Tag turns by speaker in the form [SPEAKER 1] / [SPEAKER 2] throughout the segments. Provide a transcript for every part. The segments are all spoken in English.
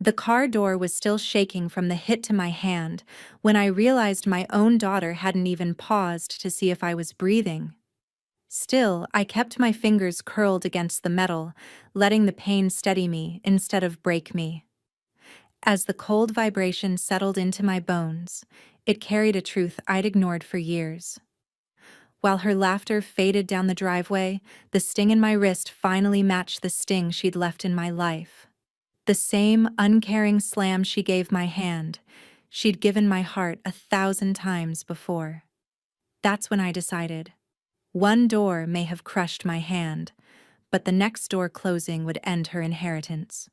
[SPEAKER 1] The car door was still shaking from the hit to my hand when I realized my own daughter hadn't even paused to see if I was breathing. Still, I kept my fingers curled against the metal, letting the pain steady me instead of break me. As the cold vibration settled into my bones, it carried a truth I'd ignored for years. While her laughter faded down the driveway, the sting in my wrist finally matched the sting she'd left in my life. The same uncaring slam she gave my hand, she'd given my heart 1,000 times before. That's when I decided. One door may have crushed my hand, but the next door closing would end her inheritance.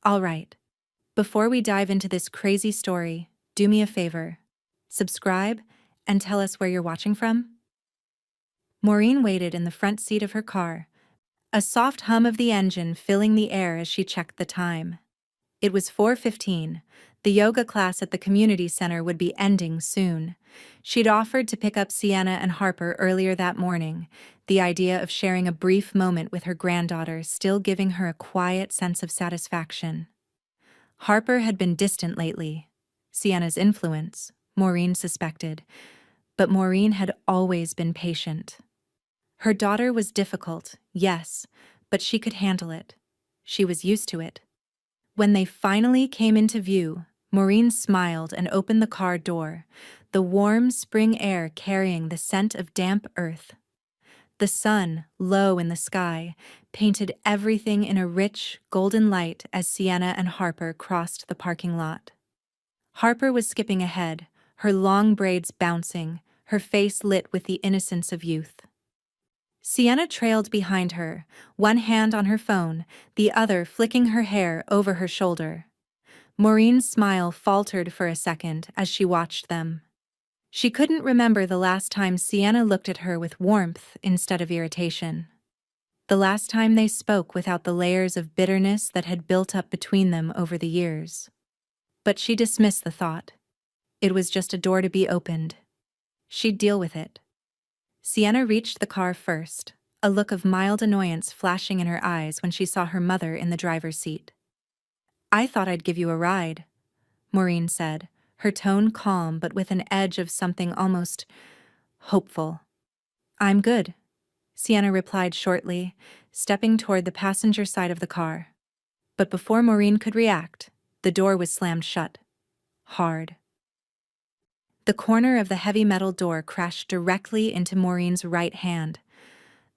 [SPEAKER 1] All right, before we dive into this crazy story, do me a favor. Subscribe and tell us where you're watching from. Maureen waited in the front seat of her car, a soft hum of the engine filling the air as she checked the time. It was 4:15. The yoga class at the community center would be ending soon. She'd offered to pick up Sienna and Harper earlier that morning, the idea of sharing a brief moment with her granddaughter still giving her a quiet sense of satisfaction. Harper had been distant lately. Sienna's influence, Maureen suspected, but Maureen had always been patient. Her daughter was difficult, yes, but she could handle it. She was used to it. When they finally came into view, Maureen smiled and opened the car door, the warm spring air carrying the scent of damp earth. The sun, low in the sky, painted everything in a rich, golden light as Sienna and Harper crossed the parking lot. Harper was skipping ahead, her long braids bouncing, her face lit with the innocence of youth. Sienna trailed behind her, one hand on her phone, the other flicking her hair over her shoulder. Maureen's smile faltered for a second as she watched them. She couldn't remember the last time Sienna looked at her with warmth instead of irritation. The last time they spoke without the layers of bitterness that had built up between them over the years. But she dismissed the thought. It was just a door to be opened. She'd deal with it. Sienna reached the car first, a look of mild annoyance flashing in her eyes when she saw her mother in the driver's seat. "I thought I'd give you a ride," Maureen said, her tone calm but with an edge of something almost hopeful. "I'm good," Sienna replied shortly, stepping toward the passenger side of the car. But before Maureen could react, the door was slammed shut. Hard. The corner of the heavy metal door crashed directly into Maureen's right hand.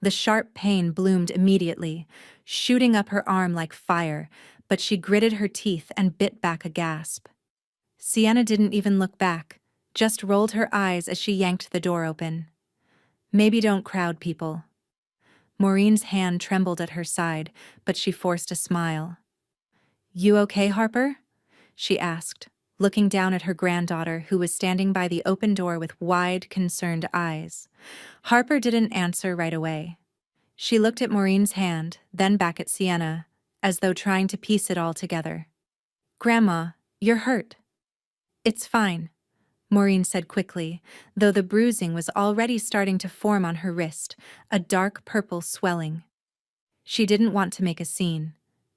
[SPEAKER 1] The sharp pain bloomed immediately, shooting up her arm like fire, but she gritted her teeth and bit back a gasp. Sienna didn't even look back, just rolled her eyes as she yanked the door open. "Maybe don't crowd people." Maureen's hand trembled at her side, but she forced a smile. "You okay, Harper?" she asked, looking down at her granddaughter who was standing by the open door with wide, concerned eyes. Harper didn't answer right away. She looked at Maureen's hand, then back at Sienna, as though trying to piece it all together. "Grandma, you're hurt." "It's fine," Maureen said quickly, though the bruising was already starting to form on her wrist, a dark purple swelling. She didn't want to make a scene.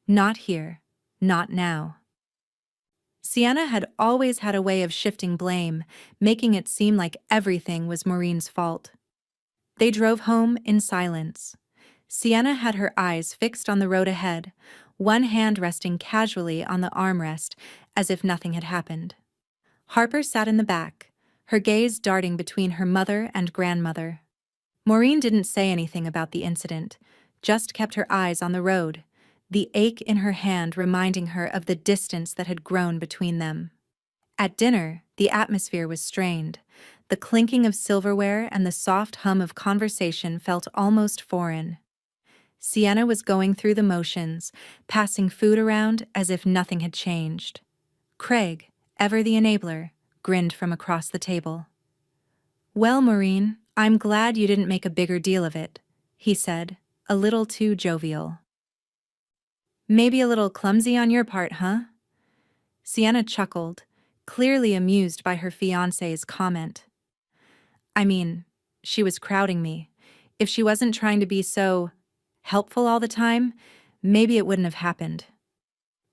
[SPEAKER 1] Not here. Not now. Sienna had always had a way of shifting blame, making it seem like everything was Maureen's fault. They drove home in silence. Sienna had her eyes fixed on the road ahead, one hand resting casually on the armrest as if nothing had happened. Harper sat in the back, her gaze darting between her mother and grandmother. Maureen didn't say anything about the incident, just kept her eyes on the road, the ache in her hand reminding her of the distance that had grown between them. At dinner, the atmosphere was strained. The clinking of silverware and the soft hum of conversation felt almost foreign. Sienna was going through the motions, passing food around as if nothing had changed. Craig, ever the enabler, grinned from across the table. "Well, Maureen, I'm glad you didn't make a bigger deal of it," he said, a little too jovial. "Maybe a little clumsy on your part, huh?" Sienna chuckled, clearly amused by her fiancé's comment. "I mean, she was crowding me. If she wasn't trying to be so helpful all the time, maybe it wouldn't have happened."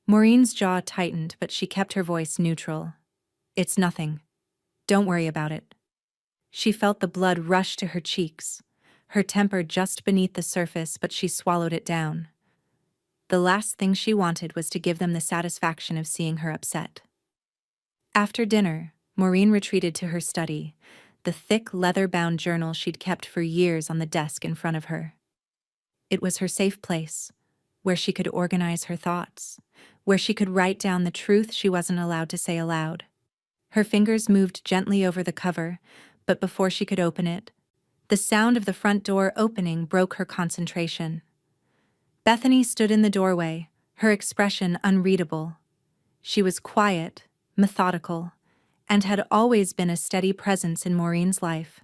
[SPEAKER 1] Maureen's jaw tightened, but she kept her voice neutral. It's nothing. Don't worry about it. She felt the blood rush to her cheeks, her temper just beneath the surface, but she swallowed it down. The last thing she wanted was to give them the satisfaction of seeing her upset. After dinner, Maureen retreated to her study, the thick leather-bound journal she'd kept for years on the desk in front of her. It was her safe place, where she could organize her thoughts, where she could write down the truth she wasn't allowed to say aloud. Her fingers moved gently over the cover, but before she could open it, the sound of the front door opening broke her concentration. Bethany stood in the doorway, her expression unreadable. She was quiet, methodical, and had always been a steady presence in Maureen's life.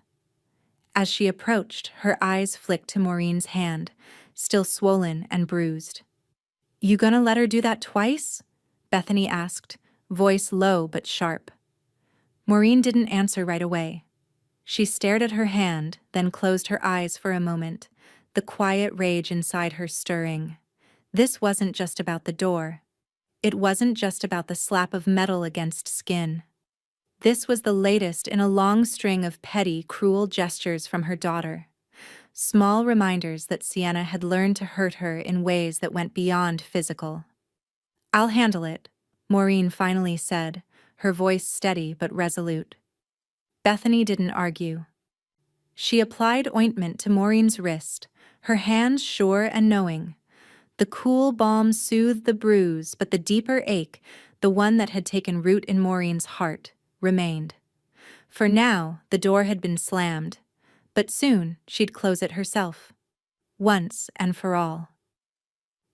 [SPEAKER 1] As she approached, her eyes flicked to Maureen's hand, still swollen and bruised. "You gonna let her do that twice?" Bethany asked, voice low but sharp. Maureen didn't answer right away. She stared at her hand, then closed her eyes for a moment, the quiet rage inside her stirring. This wasn't just about the door. It wasn't just about the slap of metal against skin. This was the latest in a long string of petty, cruel gestures from her daughter. Small reminders that Sienna had learned to hurt her in ways that went beyond physical. "I'll handle it," Maureen finally said, her voice steady but resolute. Bethany didn't argue. She applied ointment to Maureen's wrist, her hands sure and knowing. The cool balm soothed the bruise, but the deeper ache, the one that had taken root in Maureen's heart, remained. For now, the door had been slammed, but soon she'd close it herself. Once and for all.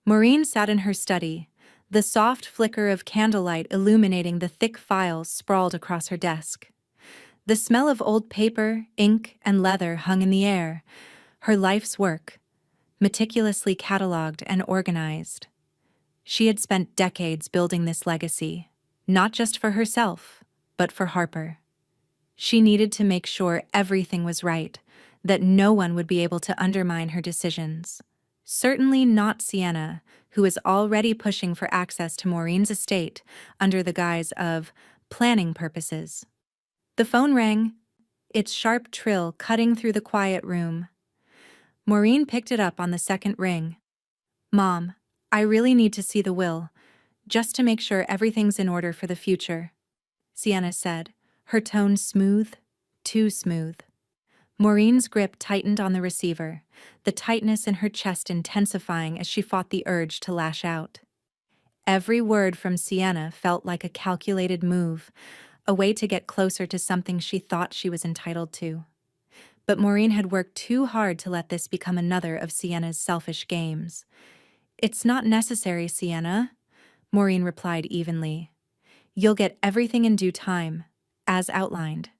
[SPEAKER 1] Maureen sat in her study, the soft flicker of candlelight illuminating the thick files sprawled across her desk. The smell of old paper, ink, and leather hung in the air, her life's work, meticulously catalogued and organized. She had spent decades building this legacy, not just for herself, but for Harper. She needed to make sure everything was right, that no one would be able to undermine her decisions. Certainly not Sienna, who was already pushing for access to Maureen's estate under the guise of planning purposes. The phone rang, its sharp trill cutting through the quiet room. Maureen picked it up on the second ring. "Mom, I really need to see the will, just to make sure everything's in order for the future," Sienna said, her tone smooth, too smooth. Maureen's grip tightened on the receiver, the tightness in her chest intensifying as she fought the urge to lash out. Every word from Sienna felt like a calculated move, a way to get closer to something she thought she was entitled to. But Maureen had worked too hard to let this become another of Sienna's selfish games. "It's not necessary, Sienna," Maureen replied evenly. "You'll get everything in due time, as outlined."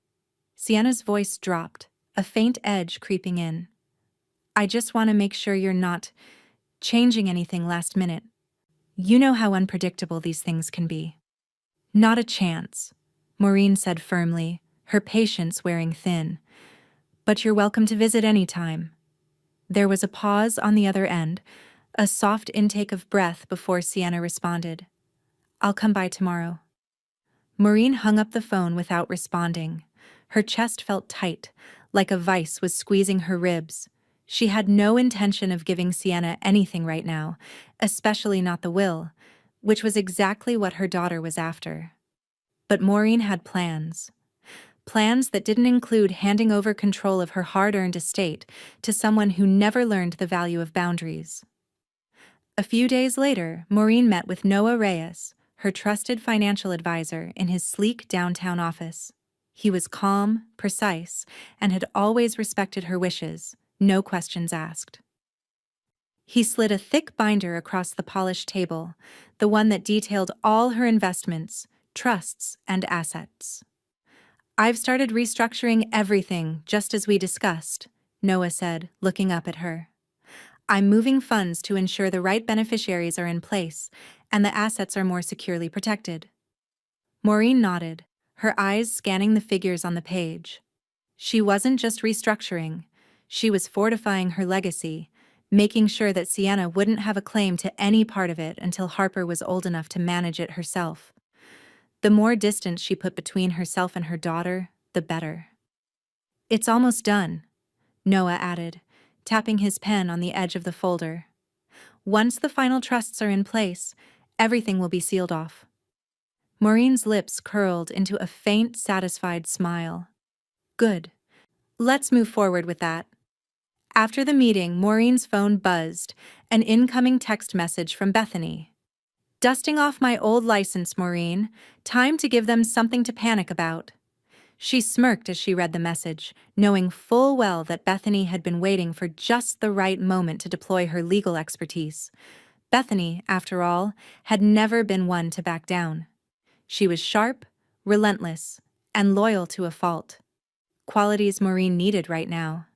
[SPEAKER 1] Sienna's voice dropped, a faint edge creeping in. "I just want to make sure you're not changing anything last minute. You know how unpredictable these things can be." "Not a chance," Maureen said firmly, her patience wearing thin. "But you're welcome to visit any time." There was a pause on the other end, a soft intake of breath before Sienna responded. "I'll come by tomorrow." Maureen hung up the phone without responding. Her chest felt tight, like a vice was squeezing her ribs. She had no intention of giving Sienna anything right now, especially not the will, which was exactly what her daughter was after. But Maureen had plans. Plans that didn't include handing over control of her hard-earned estate to someone who never learned the value of boundaries. A few days later, Maureen met with Noah Reyes, her trusted financial advisor, in his sleek downtown office. He was calm, precise, and had always respected her wishes, no questions asked. He slid a thick binder across the polished table, the one that detailed all her investments, trusts, and assets. "I've started restructuring everything, just as we discussed," Noah said, looking up at her. "I'm moving funds to ensure the right beneficiaries are in place and the assets are more securely protected." Maureen nodded, her eyes scanning the figures on the page. She wasn't just restructuring, she was fortifying her legacy, making sure that Sienna wouldn't have a claim to any part of it until Harper was old enough to manage it herself. The more distance she put between herself and her daughter, the better. "It's almost done," Noah added, tapping his pen on the edge of the folder. "Once the final trusts are in place, everything will be sealed off." Maureen's lips curled into a faint, satisfied smile. "Good. Let's move forward with that." After the meeting, Maureen's phone buzzed, an incoming text message from Bethany. "Dusting off my old license, Maureen. Time to give them something to panic about." She smirked as she read the message, knowing full well that Bethany had been waiting for just the right moment to deploy her legal expertise. Bethany, after all, had never been one to back down. She was sharp, relentless, and loyal to a fault. Qualities Maureen needed right now.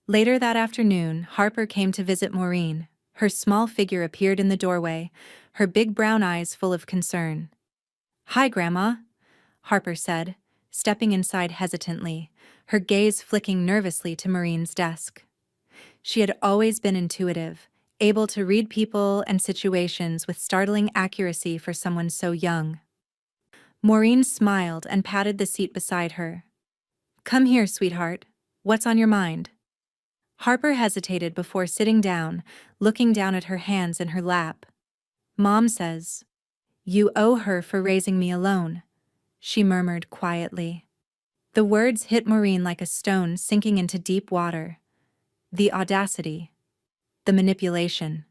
[SPEAKER 1] Later that afternoon, Harper came to visit Maureen. Her small figure appeared in the doorway, her big brown eyes full of concern. "Hi, Grandma," Harper said, stepping inside hesitantly, her gaze flicking nervously to Maureen's desk. She had always been intuitive, able to read people and situations with startling accuracy for someone so young. Maureen smiled and patted the seat beside her. "Come here, sweetheart. What's on your mind?" Harper hesitated before sitting down, looking down at her hands in her lap. "Mom says you owe her for raising me alone," she murmured quietly. The words hit Maureen like a stone sinking into deep water. The audacity. The manipulation.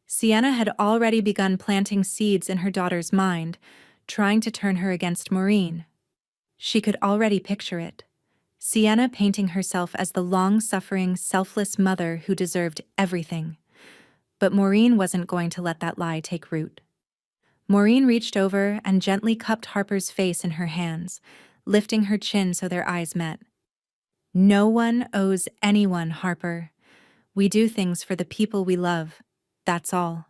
[SPEAKER 1] Sienna had already begun planting seeds in her daughter's mind, trying to turn her against Maureen. She could already picture it. Sienna painting herself as the long-suffering, selfless mother who deserved everything. But Maureen wasn't going to let that lie take root. Maureen reached over and gently cupped Harper's face in her hands, lifting her chin so their eyes met. "No one owes anyone, Harper. We do things for the people we love. That's all."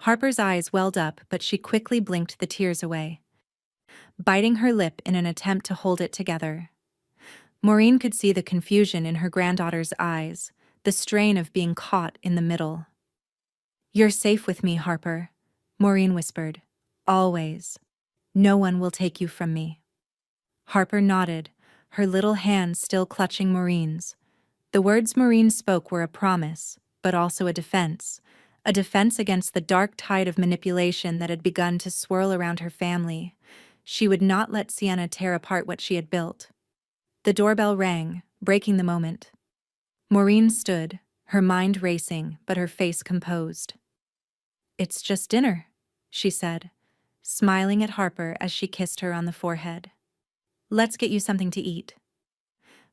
[SPEAKER 1] Harper's eyes welled up, but she quickly blinked the tears away, biting her lip in an attempt to hold it together. Maureen could see the confusion in her granddaughter's eyes, the strain of being caught in the middle. "You're safe with me, Harper," Maureen whispered. "Always. No one will take you from me." Harper nodded, her little hands still clutching Maureen's. The words Maureen spoke were a promise, but also a defense against the dark tide of manipulation that had begun to swirl around her family. She would not let Sienna tear apart what she had built. The doorbell rang, breaking the moment. Maureen stood, her mind racing, but her face composed. "It's just dinner," she said, smiling at Harper as she kissed her on the forehead. "Let's get you something to eat."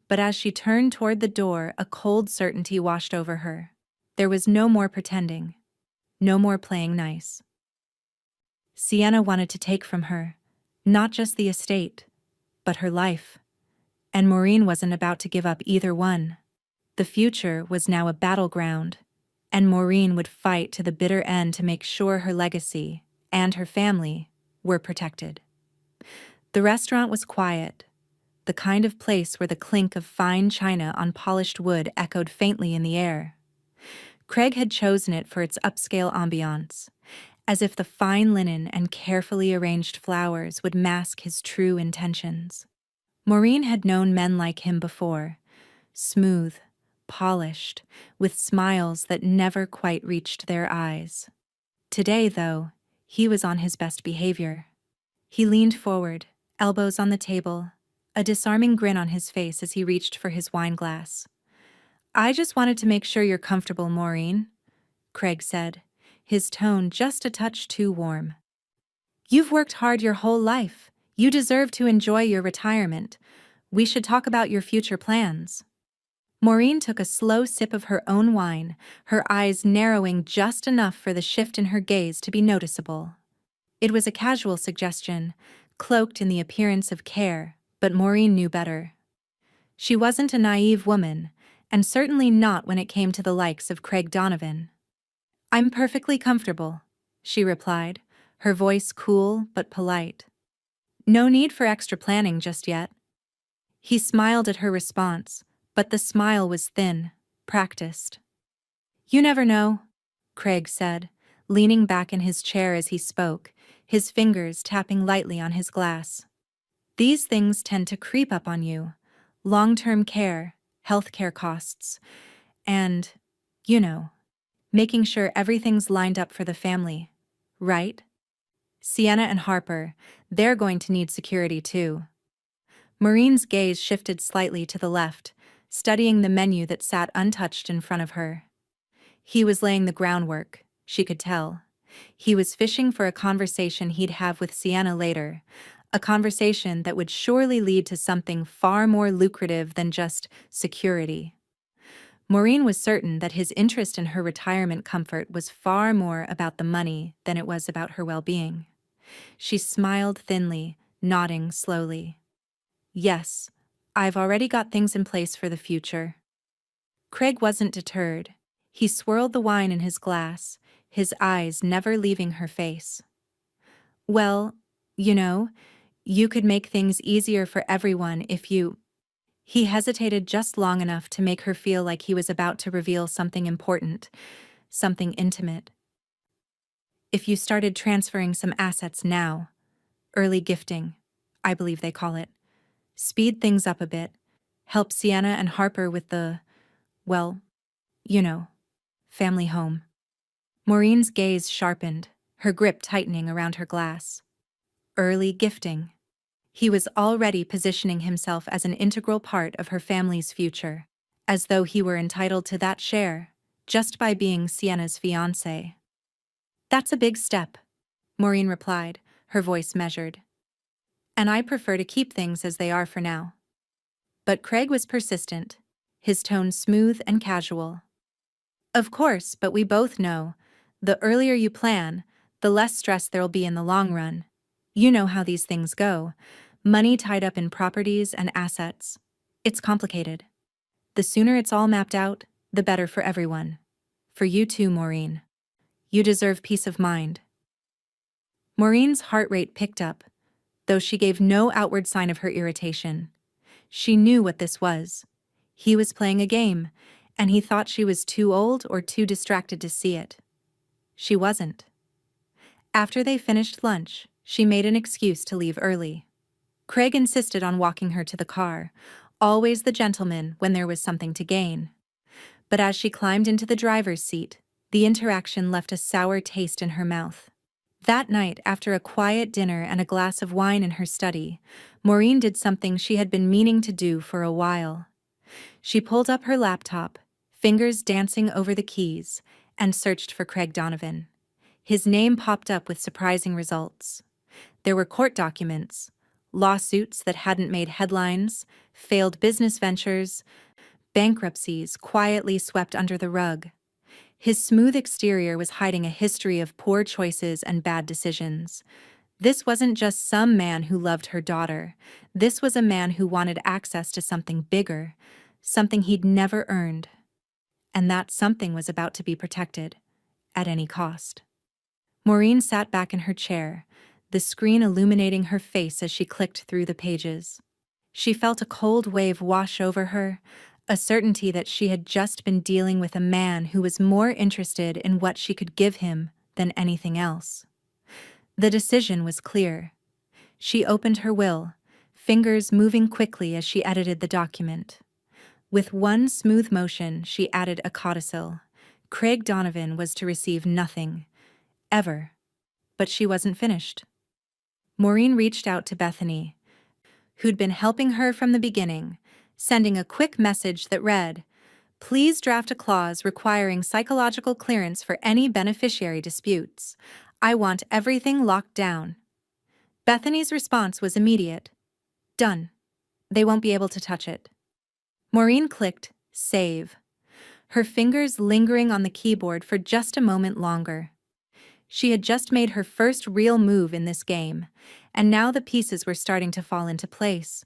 [SPEAKER 1] But as she turned toward the door, a cold certainty washed over her. There was no more pretending, no more playing nice. Sienna wanted to take from her, not just the estate, but her life. And Maureen wasn't about to give up either one. The future was now a battleground, and Maureen would fight to the bitter end to make sure her legacy and her family were protected. The restaurant was quiet, the kind of place where the clink of fine china on polished wood echoed faintly in the air. Craig had chosen it for its upscale ambiance, as if the fine linen and carefully arranged flowers would mask his true intentions. Maureen had known men like him before, smooth, polished, with smiles that never quite reached their eyes. Today, though, he was on his best behavior. He leaned forward, elbows on the table, a disarming grin on his face as he reached for his wine glass. "I just wanted to make sure you're comfortable, Maureen," Craig said, his tone just a touch too warm. "You've worked hard your whole life. You deserve to enjoy your retirement. We should talk about your future plans." Maureen took a slow sip of her own wine, her eyes narrowing just enough for the shift in her gaze to be noticeable. It was a casual suggestion, cloaked in the appearance of care, but Maureen knew better. She wasn't a naive woman, and certainly not when it came to the likes of Craig Donovan. "I'm perfectly comfortable," she replied, her voice cool but polite. "No need for extra planning just yet." He smiled at her response, but the smile was thin, practiced. You never know, Craig said, leaning back in his chair as he spoke, his fingers tapping lightly on his glass. These things tend to creep up on you. Long-term care, healthcare costs, and, you know, making sure everything's lined up for the family, right? Sienna and Harper, they're going to need security too. Maureen's gaze shifted slightly to the left, studying the menu that sat untouched in front of her. He was laying the groundwork, she could tell. He was fishing for a conversation he'd have with Sienna later, a conversation that would surely lead to something far more lucrative than just security. Maureen was certain that his interest in her retirement comfort was far more about the money than it was about her well-being. She smiled thinly, nodding slowly. Yes, I've already got things in place for the future. Craig wasn't deterred. He swirled the wine in his glass, his eyes never leaving her face. Well, you know, you could make things easier for everyone if you... He hesitated just long enough to make her feel like he was about to reveal something important, something intimate. If you started transferring some assets now, early gifting, I believe they call it, speed things up a bit, help Sienna and Harper with the, well, you know, family home. Maureen's gaze sharpened, her grip tightening around her glass. Early gifting. He was already positioning himself as an integral part of her family's future, as though he were entitled to that share, just by being Sienna's fiancé. That's a big step, Maureen replied, her voice measured. And I prefer to keep things as they are for now. But Craig was persistent, his tone smooth and casual. Of course, but we both know, the earlier you plan, the less stress there'll be in the long run. You know how these things go. Money tied up in properties and assets. It's complicated. The sooner it's all mapped out, the better for everyone. For you too, Maureen. You deserve peace of mind. Maureen's heart rate picked up, though she gave no outward sign of her irritation. She knew what this was. He was playing a game, and he thought she was too old or too distracted to see it. She wasn't. After they finished lunch, she made an excuse to leave early. Craig insisted on walking her to the car, always the gentleman when there was something to gain. But as she climbed into the driver's seat, the interaction left a sour taste in her mouth. That night, after a quiet dinner and a glass of wine in her study, Maureen did something she had been meaning to do for a while. She pulled up her laptop, fingers dancing over the keys, and searched for Craig Donovan. His name popped up with surprising results. There were court documents, lawsuits that hadn't made headlines, failed business ventures, bankruptcies quietly swept under the rug. His smooth exterior was hiding a history of poor choices and bad decisions. This wasn't just some man who loved her daughter. This was a man who wanted access to something bigger, something he'd never earned. And that something was about to be protected, at any cost. Maureen sat back in her chair, the screen illuminating her face as she clicked through the pages. She felt a cold wave wash over her, a certainty that she had just been dealing with a man who was more interested in what she could give him than anything else. The decision was clear. She opened her will, fingers moving quickly as she edited the document. With one smooth motion, she added a codicil. Craig Donovan was to receive nothing, ever. But she wasn't finished. Maureen reached out to Bethany, who'd been helping her from the beginning, sending a quick message that read, "Please draft a clause requiring psychological clearance for any beneficiary disputes. I want everything locked down." Bethany's response was immediate. Done. They won't be able to touch it. Maureen clicked save, her fingers lingering on the keyboard for just a moment longer. She had just made her first real move in this game, and now the pieces were starting to fall into place.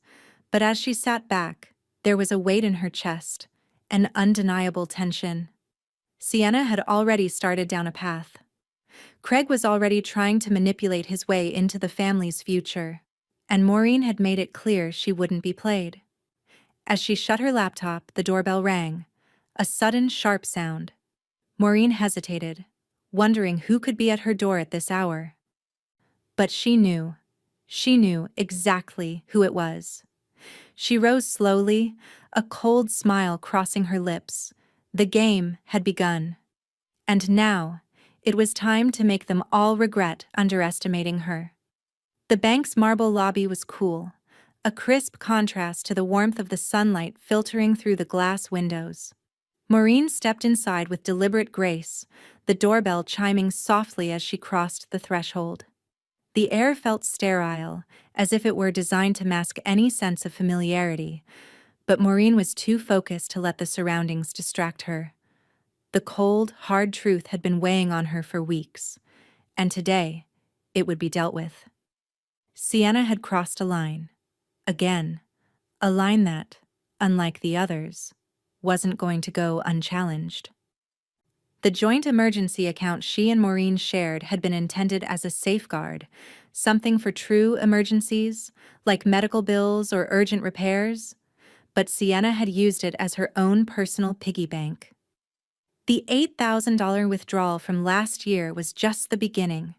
[SPEAKER 1] But as she sat back, there was a weight in her chest, an undeniable tension. Sienna had already started down a path. Craig was already trying to manipulate his way into the family's future, and Maureen had made it clear she wouldn't be played. As she shut her laptop, the doorbell rang, a sudden, sharp sound. Maureen hesitated, wondering who could be at her door at this hour. But she knew. She knew exactly who it was. She rose slowly, a cold smile crossing her lips. The game had begun. And now, it was time to make them all regret underestimating her. The bank's marble lobby was cool, a crisp contrast to the warmth of the sunlight filtering through the glass windows. Maureen stepped inside with deliberate grace, the doorbell chiming softly as she crossed the threshold. The air felt sterile, as if it were designed to mask any sense of familiarity, but Maureen was too focused to let the surroundings distract her. The cold, hard truth had been weighing on her for weeks, and today, it would be dealt with. Sienna had crossed a line. Again. A line that, unlike the others, wasn't going to go unchallenged. The joint emergency account she and Maureen shared had been intended as a safeguard, something for true emergencies, like medical bills or urgent repairs, but Sienna had used it as her own personal piggy bank. The $8,000 withdrawal from last year was just the beginning.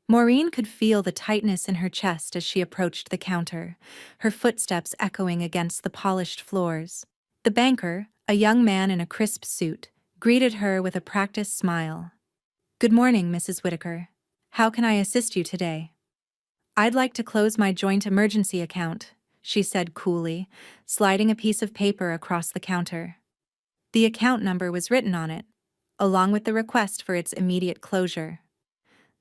[SPEAKER 1] Maureen could feel the tightness in her chest as she approached the counter, her footsteps echoing against the polished floors. The banker, a young man in a crisp suit, greeted her with a practiced smile. "Good morning, Mrs. Whitaker. How can I assist you today?" "I'd like to close my joint emergency account," she said coolly, sliding a piece of paper across the counter. The account number was written on it, along with the request for its immediate closure.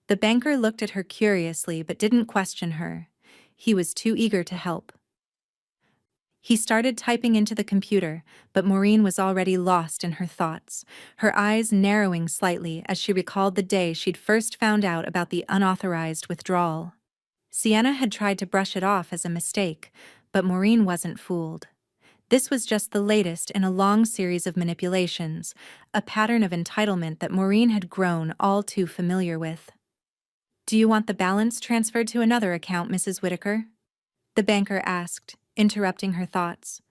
[SPEAKER 1] The banker looked at her curiously but didn't question her. He was too eager to help. He started typing into the computer, but Maureen was already lost in her thoughts, her eyes narrowing slightly as she recalled the day she'd first found out about the unauthorized withdrawal. Sienna had tried to brush it off as a mistake, but Maureen wasn't fooled. This was just the latest in a long series of manipulations, a pattern of entitlement that Maureen had grown all too familiar with. "Do you want the balance transferred to another account, Mrs. Whitaker?" the banker asked, interrupting her thoughts.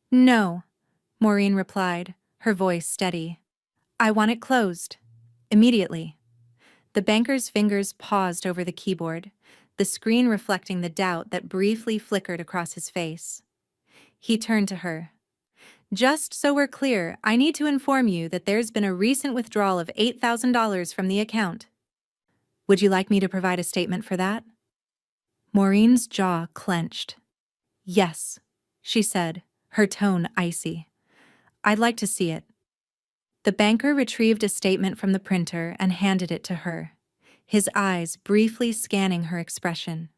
[SPEAKER 1] "No," Maureen replied, her voice steady. "I want it closed. Immediately." The banker's fingers paused over the keyboard, the screen reflecting the doubt that briefly flickered across his face. He turned to her. "Just so we're clear, I need to inform you that there's been a recent withdrawal of $8,000 from the account. Would you like me to provide a statement for that?" Maureen's jaw clenched. "Yes," she said, her tone icy. "I'd like to see it." The banker retrieved a statement from the printer and handed it to her, his eyes briefly scanning her expression.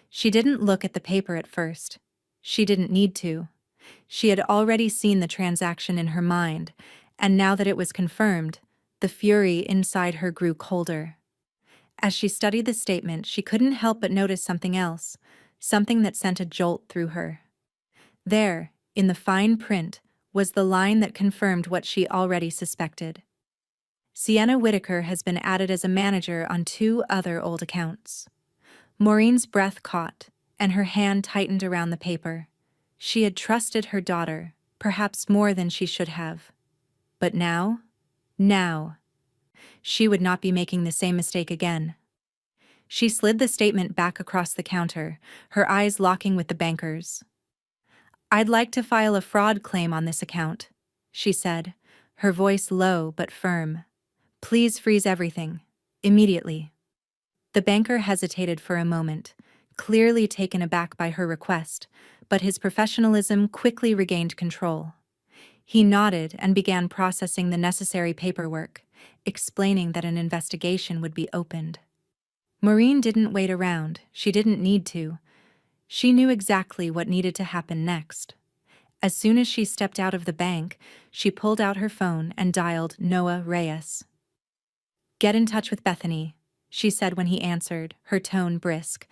[SPEAKER 1] She didn't look at the paper at first. She didn't need to. She had already seen the transaction in her mind, and now that it was confirmed, the fury inside her grew colder. As she studied the statement, she couldn't help but notice something else, something that sent a jolt through her. There, in the fine print, was the line that confirmed what she already suspected. "Sienna Whitaker has been added as a manager on 2 other old accounts." Maureen's breath caught, and her hand tightened around the paper. She had trusted her daughter, perhaps more than she should have. But now? She would not be making the same mistake again. She slid the statement back across the counter, her eyes locking with the banker's. "I'd like to file a fraud claim on this account," she said, her voice low but firm. "Please freeze everything. Immediately." The banker hesitated for a moment, clearly taken aback by her request, but his professionalism quickly regained control. He nodded and began processing the necessary paperwork, explaining that an investigation would be opened. Maureen didn't wait around. She didn't need to. She knew exactly what needed to happen next. As soon as she stepped out of the bank, she pulled out her phone and dialed Noah Reyes. "Get in touch with Bethany," she said when he answered, her tone brisk.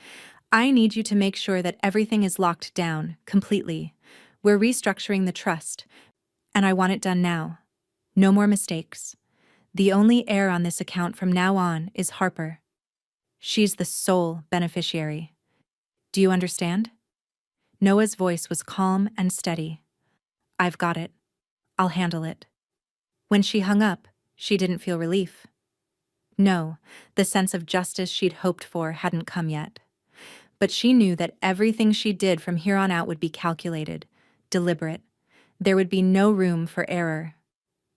[SPEAKER 1] "I need you to make sure that everything is locked down, completely. We're restructuring the trust, and I want it done now. No more mistakes. The only heir on this account from now on is Harper. She's the sole beneficiary. Do you understand?" Noah's voice was calm and steady. "I've got it. I'll handle it." When she hung up, She didn't feel relief. No, the sense of justice she'd hoped for hadn't come yet. But she knew that everything she did from here on out would be calculated, deliberate. There would be no room for error.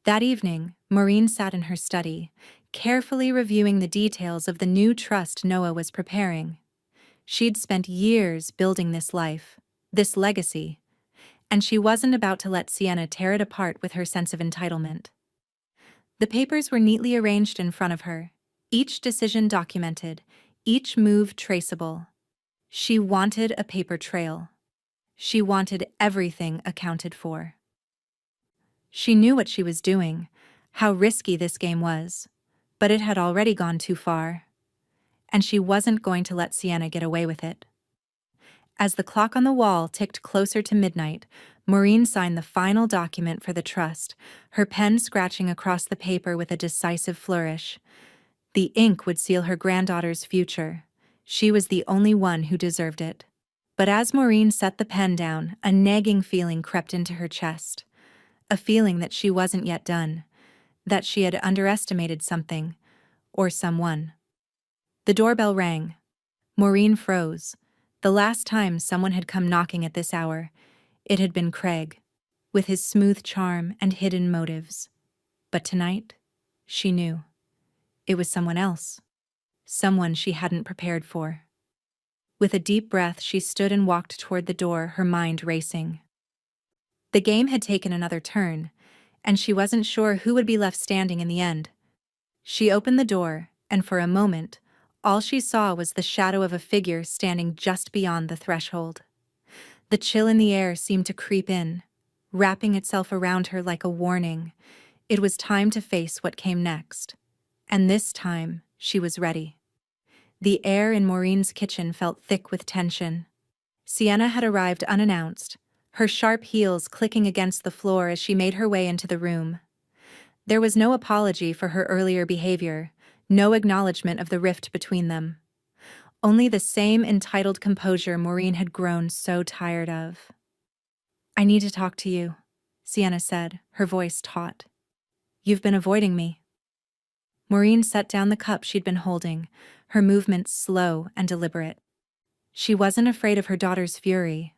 [SPEAKER 1] That evening, Maureen sat in her study, carefully reviewing the details of the new trust Noah was preparing. She'd spent years building this life, this legacy, and she wasn't about to let Sienna tear it apart with her sense of entitlement. The papers were neatly arranged in front of her, each decision documented, each move traceable. She wanted a paper trail. She wanted everything accounted for. She knew what she was doing, how risky this game was, but it had already gone too far. And she wasn't going to let Sienna get away with it. As the clock on the wall ticked closer to midnight, Maureen signed the final document for the trust, her pen scratching across the paper with a decisive flourish. The ink would seal her granddaughter's future. She was the only one who deserved it. But as Maureen set the pen down, a nagging feeling crept into her chest. A feeling that she wasn't yet done, that she had underestimated something, or someone. The doorbell rang. Maureen froze. The last time someone had come knocking at this hour, it had been Craig, with his smooth charm and hidden motives. But tonight, she knew. It was someone else. Someone she hadn't prepared for. With a deep breath, she stood and walked toward the door, her mind racing. The game had taken another turn, and she wasn't sure who would be left standing in the end. She opened the door, and for a moment, all she saw was the shadow of a figure standing just beyond the threshold. The chill in the air seemed to creep in, wrapping itself around her like a warning. It was time to face what came next. And this time, she was ready. The air in Maureen's kitchen felt thick with tension. Sienna had arrived unannounced, her sharp heels clicking against the floor as she made her way into the room. There was no apology for her earlier behavior, no acknowledgement of the rift between them. Only the same entitled composure Maureen had grown so tired of. "I need to talk to you," Sienna said, her voice taut. "You've been avoiding me." Maureen set down the cup she'd been holding, her movements slow and deliberate. She wasn't afraid of her daughter's fury.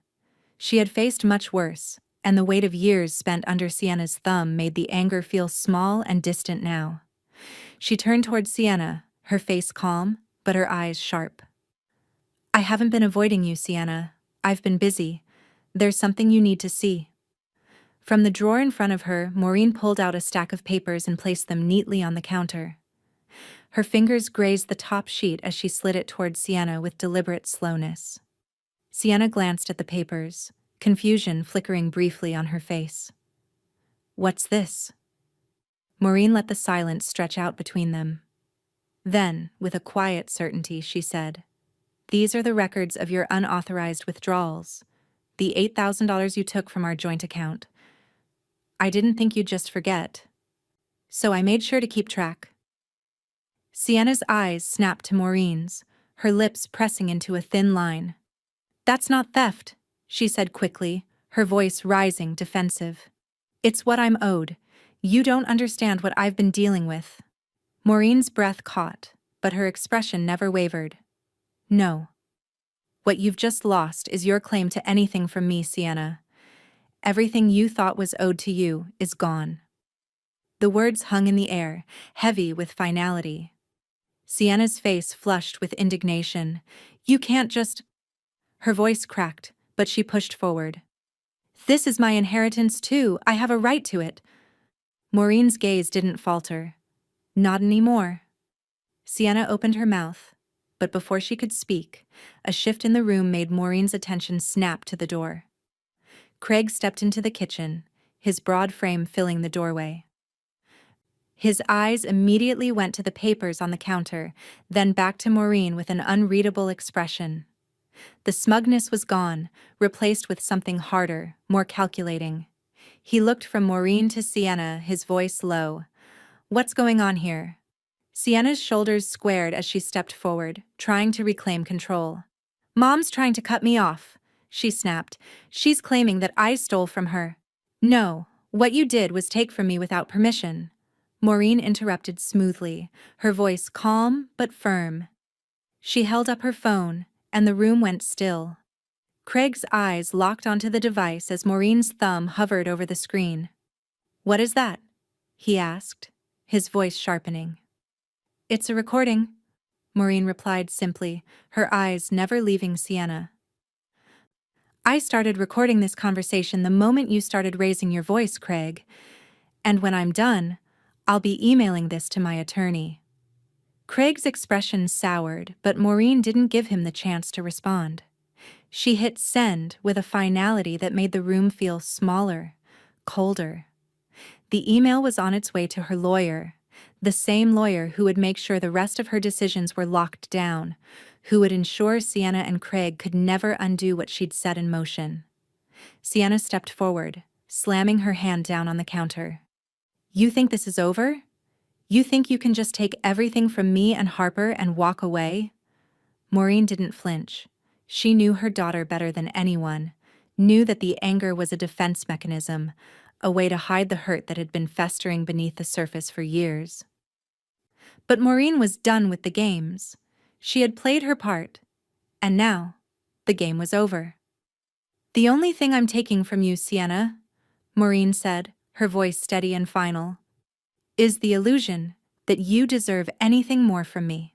[SPEAKER 1] She had faced much worse, and the weight of years spent under Sienna's thumb made the anger feel small and distant now. She turned toward Sienna, her face calm, but her eyes sharp. "I haven't been avoiding you, Sienna. I've been busy. There's something you need to see." From the drawer in front of her, Maureen pulled out a stack of papers and placed them neatly on the counter. Her fingers grazed the top sheet as she slid it toward Sienna with deliberate slowness. Sienna glanced at the papers, confusion flickering briefly on her face. "What's this?" Maureen let the silence stretch out between them. Then, with a quiet certainty, she said, "These are the records of your unauthorized withdrawals, the $8,000 you took from our joint account. I didn't think you'd just forget, so I made sure to keep track." Sienna's eyes snapped to Maureen's, her lips pressing into a thin line. "That's not theft," she said quickly, her voice rising, defensive. "It's what I'm owed. You don't understand what I've been dealing with." Maureen's breath caught, but her expression never wavered. "No. What you've just lost is your claim to anything from me, Sienna. Everything you thought was owed to you is gone." The words hung in the air, heavy with finality. Sienna's face flushed with indignation. "You can't just—" Her voice cracked, but she pushed forward. "This is my inheritance too. I have a right to it." Maureen's gaze didn't falter. "Not anymore." Sienna opened her mouth, but before she could speak, a shift in the room made Maureen's attention snap to the door. Craig stepped into the kitchen, his broad frame filling the doorway. His eyes immediately went to the papers on the counter, then back to Maureen with an unreadable expression. The smugness was gone, replaced with something harder, more calculating. He looked from Maureen to Sienna, his voice low. "What's going on here?" Sienna's shoulders squared as she stepped forward, trying to reclaim control. "Mom's trying to cut me off," she snapped. "She's claiming that I stole from her." "No, what you did was take from me without permission." Maureen interrupted smoothly, her voice calm but firm. She held up her phone, and the room went still. Craig's eyes locked onto the device as Maureen's thumb hovered over the screen. "What is that?" he asked, his voice sharpening. "It's a recording," Maureen replied simply, her eyes never leaving Sienna. "I started recording this conversation the moment you started raising your voice, Craig. And when I'm done, I'll be emailing this to my attorney." Craig's expression soured, but Maureen didn't give him the chance to respond. She hit send with a finality that made the room feel smaller, colder. The email was on its way to her lawyer, the same lawyer who would make sure the rest of her decisions were locked down, who would ensure Sienna and Craig could never undo what she'd set in motion. Sienna stepped forward, slamming her hand down on the counter. "You think this is over? You think you can just take everything from me and Harper and walk away?" Maureen didn't flinch. She knew her daughter better than anyone, knew that the anger was a defense mechanism, a way to hide the hurt that had been festering beneath the surface for years. But Maureen was done with the games. She had played her part, and now, the game was over. "The only thing I'm taking from you, Sienna," Maureen said, her voice steady and final, "is the illusion that you deserve anything more from me."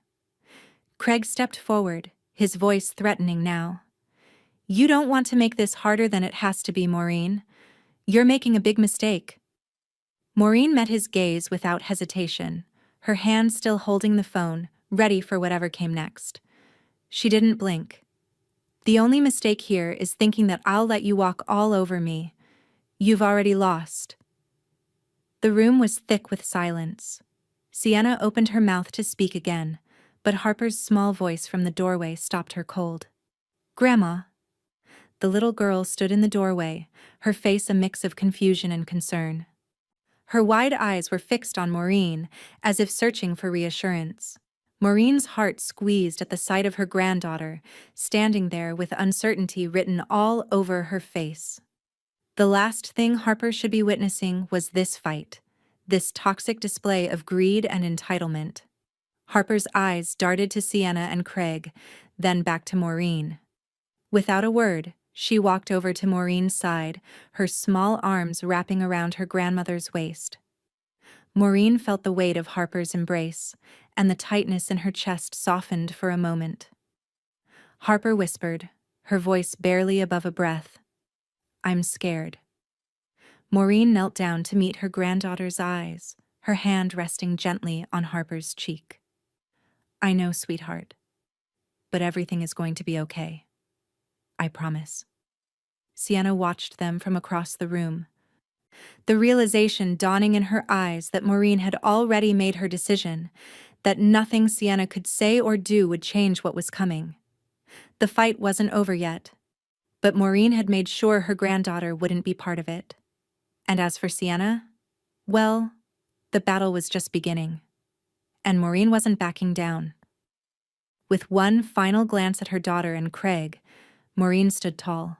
[SPEAKER 1] Craig stepped forward, his voice threatening now. "You don't want to make this harder than it has to be, Maureen. You're making a big mistake." Maureen met his gaze without hesitation, her hand still holding the phone, ready for whatever came next. She didn't blink. "The only mistake here is thinking that I'll let you walk all over me. You've already lost." The room was thick with silence. Sienna opened her mouth to speak again, but Harper's small voice from the doorway stopped her cold. "Grandma." The little girl stood in the doorway, her face a mix of confusion and concern. Her wide eyes were fixed on Maureen, as if searching for reassurance. Maureen's heart squeezed at the sight of her granddaughter, standing there with uncertainty written all over her face. The last thing Harper should be witnessing was this fight, this toxic display of greed and entitlement. Harper's eyes darted to Sienna and Craig, then back to Maureen. Without a word, she walked over to Maureen's side, her small arms wrapping around her grandmother's waist. Maureen felt the weight of Harper's embrace, and the tightness in her chest softened for a moment. Harper whispered, her voice barely above a breath, "I'm scared." Maureen knelt down to meet her granddaughter's eyes, her hand resting gently on Harper's cheek. "I know, sweetheart, but everything is going to be okay. I promise." Sienna watched them from across the room, the realization dawning in her eyes that Maureen had already made her decision, that nothing Sienna could say or do would change what was coming. The fight wasn't over yet, but Maureen had made sure her granddaughter wouldn't be part of it. And as for Sienna, well, the battle was just beginning. And Maureen wasn't backing down. With one final glance at her daughter and Craig, Maureen stood tall.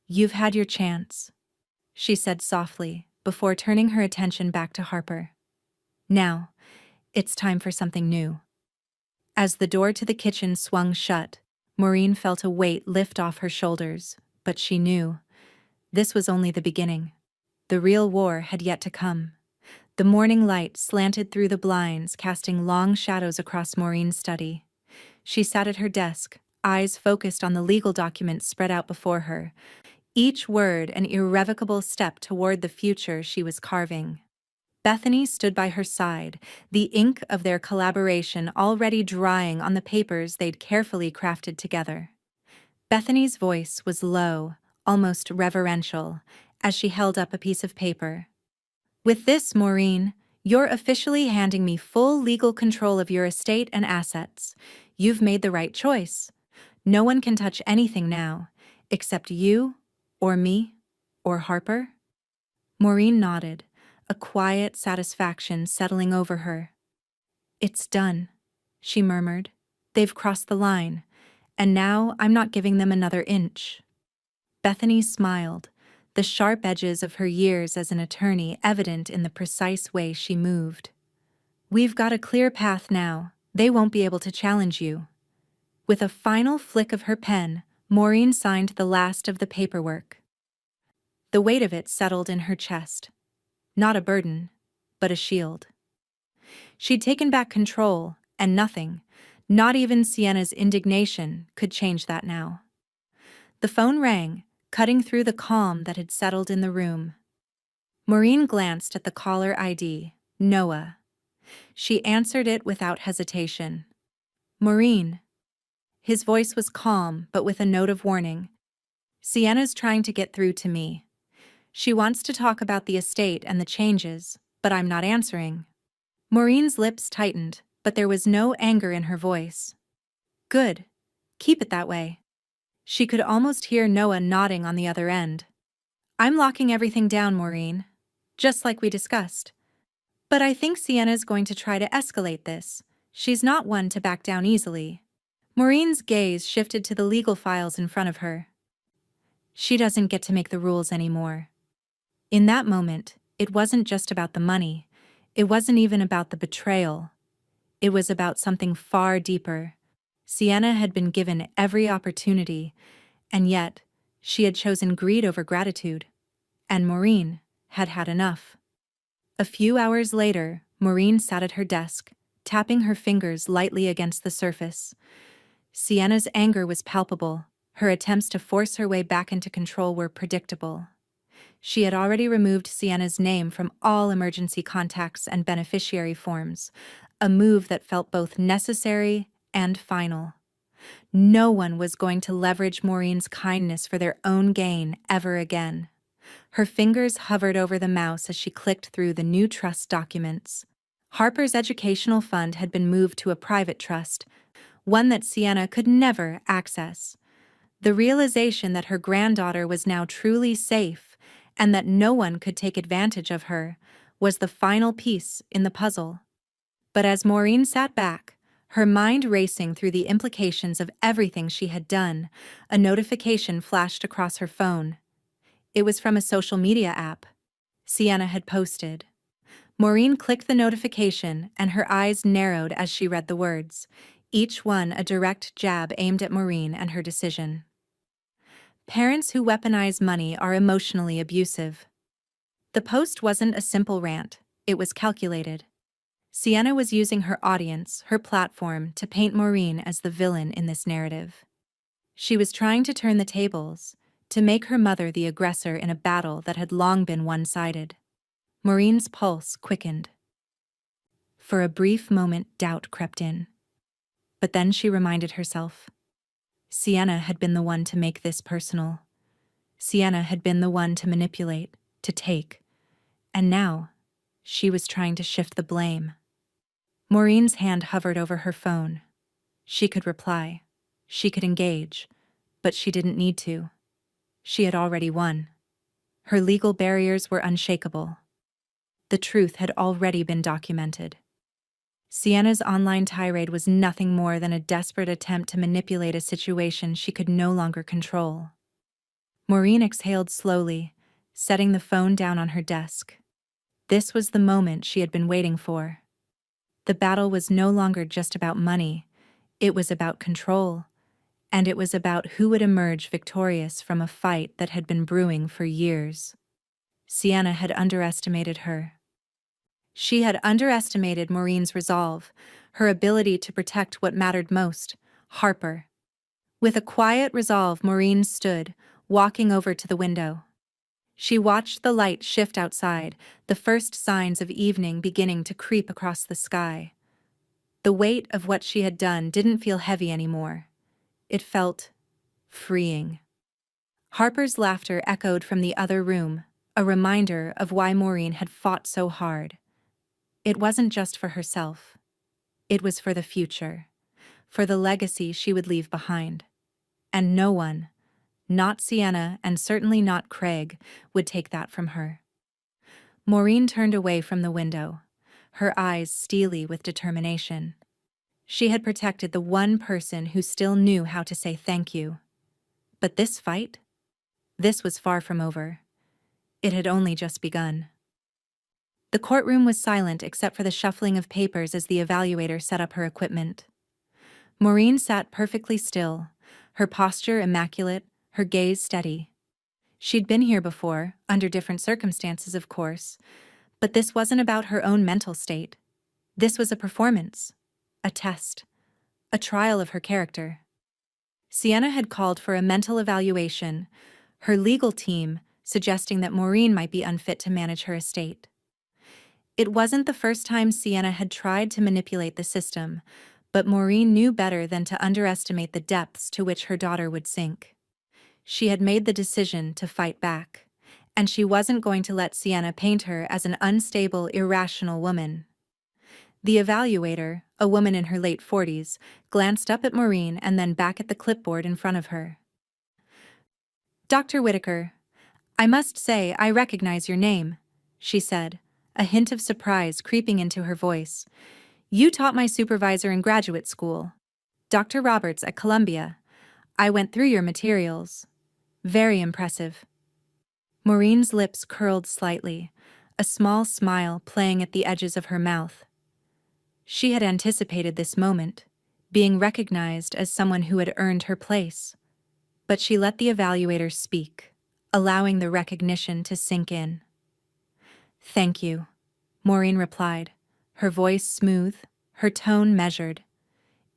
[SPEAKER 1] "You've had your chance," she said softly, before turning her attention back to Harper. "Now, it's time for something new." As the door to the kitchen swung shut, Maureen felt a weight lift off her shoulders, but she knew this was only the beginning. The real war had yet to come. The morning light slanted through the blinds, casting long shadows across Maureen's study. She sat at her desk, eyes focused on the legal documents spread out before her, each word an irrevocable step toward the future she was carving. Bethany stood by her side, the ink of their collaboration already drying on the papers they'd carefully crafted together. Bethany's voice was low, almost reverential, as she held up a piece of paper. "With this, Maureen, you're officially handing me full legal control of your estate and assets. You've made the right choice. No one can touch anything now, except you, or me, or Harper." Maureen nodded, a quiet satisfaction settling over her. "It's done," she murmured. "They've crossed the line, and now I'm not giving them another inch." Bethany smiled, the sharp edges of her years as an attorney evident in the precise way she moved. "We've got a clear path now. They won't be able to challenge you." With a final flick of her pen, Maureen signed the last of the paperwork. The weight of it settled in her chest. Not a burden, but a shield. She'd taken back control, and nothing, not even Sienna's indignation, could change that now. The phone rang, cutting through the calm that had settled in the room. Maureen glanced at the caller ID, Noah. She answered it without hesitation. "Maureen." His voice was calm, but with a note of warning. "Sienna's trying to get through to me. She wants to talk about the estate and the changes, but I'm not answering." Maureen's lips tightened, but there was no anger in her voice. "Good. Keep it that way." She could almost hear Noah nodding on the other end. "I'm locking everything down, Maureen. Just like we discussed. But I think Sienna's going to try to escalate this. She's not one to back down easily." Maureen's gaze shifted to the legal files in front of her. She doesn't get to make the rules anymore. In that moment, it wasn't just about the money. It wasn't even about the betrayal. It was about something far deeper. Sienna had been given every opportunity, and yet, she had chosen greed over gratitude. And Maureen had had enough. A few hours later, Maureen sat at her desk, tapping her fingers lightly against the surface. Sienna's anger was palpable. Her attempts to force her way back into control were predictable. She had already removed Sienna's name from all emergency contacts and beneficiary forms, a move that felt both necessary and final. No one was going to leverage Maureen's kindness for their own gain ever again. Her fingers hovered over the mouse as she clicked through the new trust documents. Harper's educational fund had been moved to a private trust, one that Sienna could never access. The realization that her granddaughter was now truly safe and that no one could take advantage of her was the final piece in the puzzle. But as Maureen sat back, her mind racing through the implications of everything she had done, a notification flashed across her phone. It was from a social media app. Sienna had posted. Maureen clicked the notification, and her eyes narrowed as she read the words, each one a direct jab aimed at Maureen and her decision. "Parents who weaponize money are emotionally abusive." The post wasn't a simple rant, it was calculated. Sienna was using her audience, her platform, to paint Maureen as the villain in this narrative. She was trying to turn the tables, to make her mother the aggressor in a battle that had long been one-sided. Maureen's pulse quickened. For a brief moment, doubt crept in. But then she reminded herself. Sienna had been the one to make this personal. Sienna had been the one to manipulate, to take. And now, she was trying to shift the blame. Maureen's hand hovered over her phone. She could reply. She could engage. But she didn't need to. She had already won. Her legal barriers were unshakable. The truth had already been documented. Sienna's online tirade was nothing more than a desperate attempt to manipulate a situation she could no longer control. Maureen exhaled slowly, setting the phone down on her desk. This was the moment she had been waiting for. The battle was no longer just about money, it was about control, and it was about who would emerge victorious from a fight that had been brewing for years. Sienna had underestimated her. She had underestimated Maureen's resolve, her ability to protect what mattered most, Harper. With a quiet resolve, Maureen stood, walking over to the window. She watched the light shift outside, the first signs of evening beginning to creep across the sky. The weight of what she had done didn't feel heavy anymore. It felt freeing. Harper's laughter echoed from the other room, a reminder of why Maureen had fought so hard. It wasn't just for herself. It was for the future, for the legacy she would leave behind. And no one, not Sienna and certainly not Craig, would take that from her. Maureen turned away from the window, her eyes steely with determination. She had protected the one person who still knew how to say thank you. But this fight? This was far from over. It had only just begun. The courtroom was silent except for the shuffling of papers as the evaluator set up her equipment. Maureen sat perfectly still, her posture immaculate, her gaze steady. She'd been here before, under different circumstances, of course, but this wasn't about her own mental state. This was a performance, a test, a trial of her character. Sienna had called for a mental evaluation, her legal team suggesting that Maureen might be unfit to manage her estate. It wasn't the first time Sienna had tried to manipulate the system, but Maureen knew better than to underestimate the depths to which her daughter would sink. She had made the decision to fight back, and she wasn't going to let Sienna paint her as an unstable, irrational woman. The evaluator, a woman in her late 40s, glanced up at Maureen and then back at the clipboard in front of her. "Dr. Whitaker, I must say I recognize your name," she said, a hint of surprise creeping into her voice. "You taught my supervisor in graduate school, Dr. Roberts at Columbia. I went through your materials. Very impressive." Maureen's lips curled slightly, a small smile playing at the edges of her mouth. She had anticipated this moment, being recognized as someone who had earned her place. But she let the evaluator speak, allowing the recognition to sink in. "Thank you," Maureen replied, her voice smooth, her tone measured.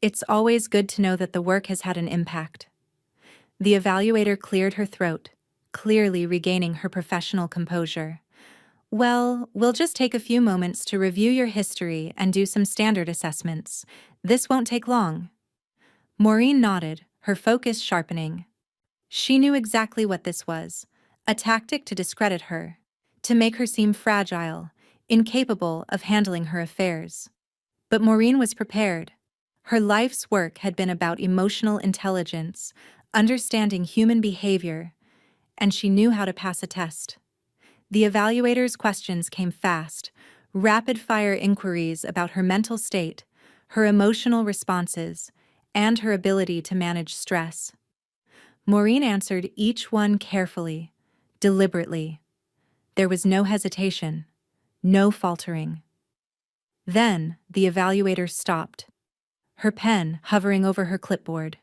[SPEAKER 1] "It's always good to know that the work has had an impact." The evaluator cleared her throat, clearly regaining her professional composure. "Well, we'll just take a few moments to review your history and do some standard assessments. This won't take long." Maureen nodded, her focus sharpening. She knew exactly what this was, a tactic to discredit her, to make her seem fragile, incapable of handling her affairs. But Maureen was prepared. Her life's work had been about emotional intelligence, understanding human behavior, and she knew how to pass a test. The evaluator's questions came fast, rapid-fire inquiries about her mental state, her emotional responses, and her ability to manage stress. Maureen answered each one carefully, deliberately. There was no hesitation, no faltering. Then the evaluator stopped, her pen hovering over her clipboard.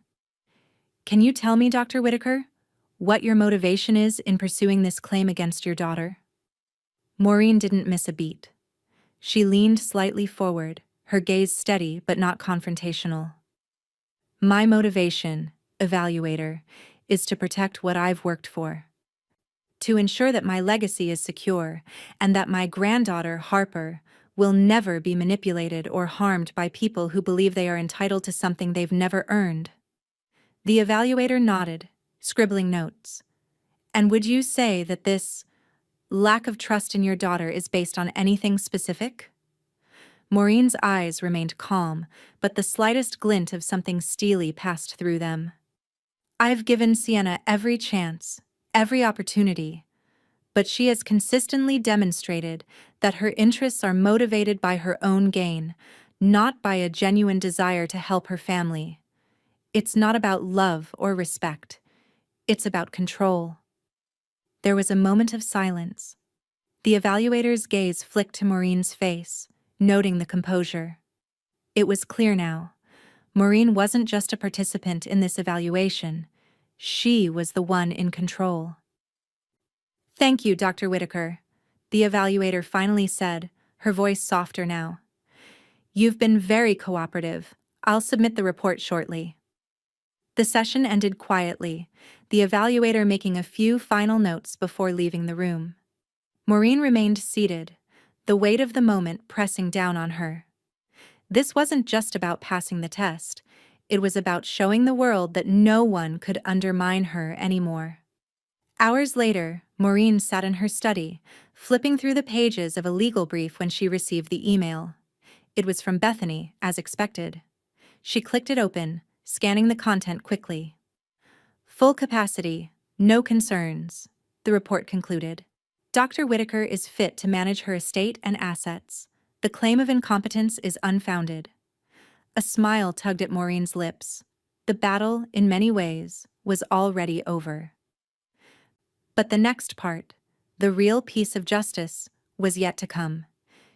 [SPEAKER 1] "Can you tell me, Dr. Whitaker, what your motivation is in pursuing this claim against your daughter?" Maureen didn't miss a beat. She leaned slightly forward, her gaze steady but not confrontational. "My motivation, evaluator, is to protect what I've worked for. To ensure that my legacy is secure and that my granddaughter, Harper, will never be manipulated or harmed by people who believe they are entitled to something they've never earned." The evaluator nodded, scribbling notes. "And would you say that this lack of trust in your daughter is based on anything specific?" Maureen's eyes remained calm, but the slightest glint of something steely passed through them. "I've given Sienna every chance, every opportunity, but she has consistently demonstrated that her interests are motivated by her own gain, not by a genuine desire to help her family. It's not about love or respect. It's about control." There was a moment of silence. The evaluator's gaze flicked to Maureen's face, noting the composure. It was clear now. Maureen wasn't just a participant in this evaluation. She was the one in control. "Thank you, Dr. Whitaker," the evaluator finally said, her voice softer now. "You've been very cooperative. I'll submit the report shortly." The session ended quietly, the evaluator making a few final notes before leaving the room. Maureen remained seated, the weight of the moment pressing down on her. This wasn't just about passing the test, it was about showing the world that no one could undermine her anymore. Hours later, Maureen sat in her study, flipping through the pages of a legal brief when she received the email. It was from Bethany, as expected. She clicked it open, scanning the content quickly. "Full capacity, no concerns," the report concluded. "Dr. Whitaker is fit to manage her estate and assets. The claim of incompetence is unfounded." A smile tugged at Maureen's lips. The battle, in many ways, was already over. But the next part, The real piece of justice was yet to come.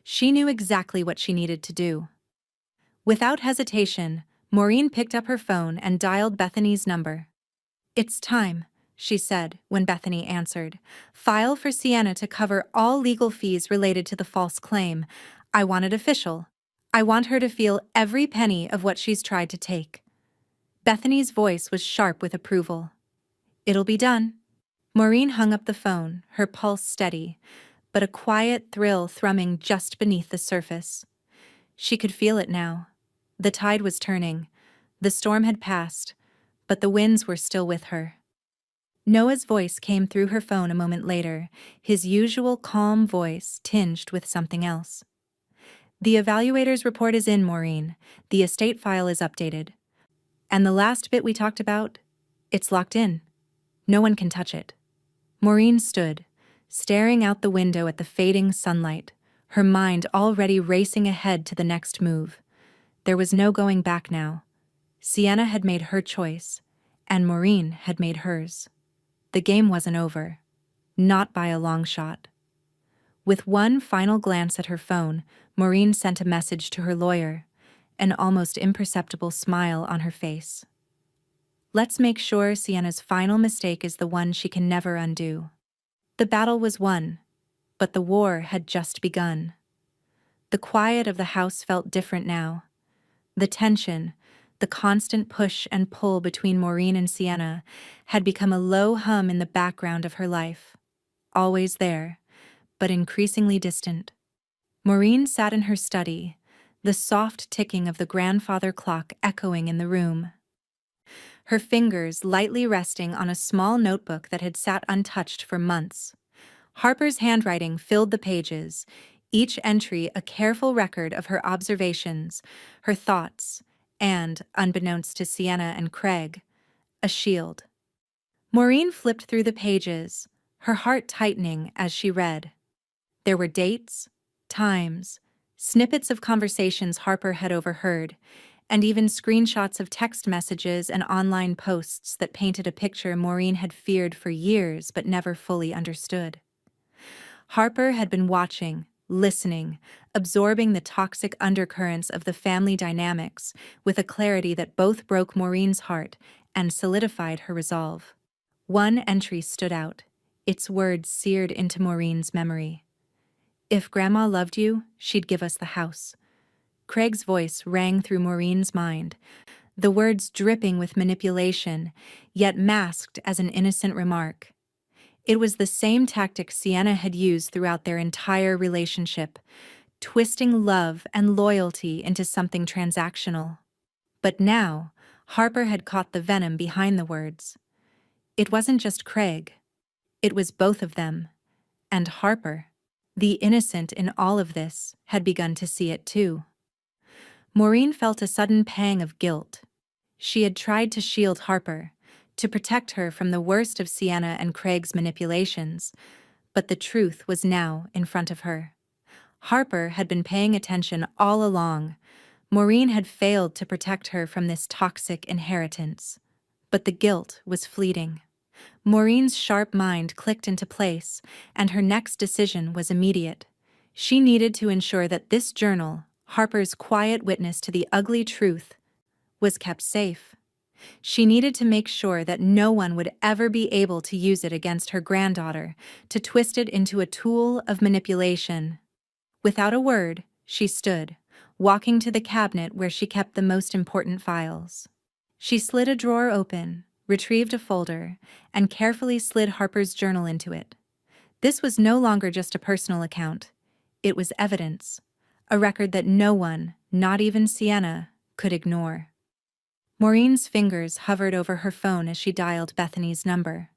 [SPEAKER 1] She knew exactly what she needed to do. Without hesitation, Maureen picked up her phone and dialed Bethany's number. "It's time," she said when Bethany answered. "File for Sienna to cover all legal fees related to the false claim. I want it official. I want her to feel every penny of what she's tried to take." Bethany's voice was sharp with approval. "It'll be done." Maureen hung up the phone, her pulse steady, but a quiet thrill thrumming just beneath the surface. She could feel it now. The tide was turning. The storm had passed, but the winds were still with her. Noah's voice came through her phone a moment later, his usual calm voice tinged with something else. "The evaluator's report is in, Maureen. The estate file is updated. And the last bit we talked about, it's locked in. No one can touch it." Maureen stood, staring out the window at the fading sunlight, her mind already racing ahead to the next move. There was no going back now. Sienna had made her choice, and Maureen had made hers. The game wasn't over. Not by a long shot. With one final glance at her phone, Maureen sent a message to her lawyer, an almost imperceptible smile on her face. "Let's make sure Sienna's final mistake is the one she can never undo." The battle was won, but the war had just begun. The quiet of the house felt different now. The tension, the constant push and pull between Maureen and Sienna, had become a low hum in the background of her life. Always there, but increasingly distant. Maureen sat in her study, the soft ticking of the grandfather clock echoing in the room. Her fingers lightly resting on a small notebook that had sat untouched for months. Harper's handwriting filled the pages, each entry a careful record of her observations, her thoughts, and, unbeknownst to Sienna and Craig, a shield. Maureen flipped through the pages, her heart tightening as she read. There were dates, times, snippets of conversations Harper had overheard, and even screenshots of text messages and online posts that painted a picture Maureen had feared for years but never fully understood. Harper had been watching, listening, absorbing the toxic undercurrents of the family dynamics with a clarity that both broke Maureen's heart and solidified her resolve. One entry stood out, its words seared into Maureen's memory. "If Grandma loved you, she'd give us the house." Craig's voice rang through Maureen's mind, the words dripping with manipulation, yet masked as an innocent remark. It was the same tactic Sienna had used throughout their entire relationship, twisting love and loyalty into something transactional. But now, Harper had caught the venom behind the words. It wasn't just Craig. It was both of them. And Harper, the innocent in all of this, had begun to see it too. Maureen felt a sudden pang of guilt. She had tried to shield Harper, to protect her from the worst of Sienna and Craig's manipulations, but the truth was now in front of her. Harper had been paying attention all along. Maureen had failed to protect her from this toxic inheritance. But the guilt was fleeting. Maureen's sharp mind clicked into place, and her next decision was immediate. She needed to ensure that this journal, Harper's quiet witness to the ugly truth, was kept safe. She needed to make sure that no one would ever be able to use it against her granddaughter, to twist it into a tool of manipulation. Without a word, she stood, walking to the cabinet where she kept the most important files. She slid a drawer open, retrieved a folder, and carefully slid Harper's journal into it. This was no longer just a personal account. It was evidence, a record that no one, not even Sienna, could ignore. Maureen's fingers hovered over her phone as she dialed Bethany's number.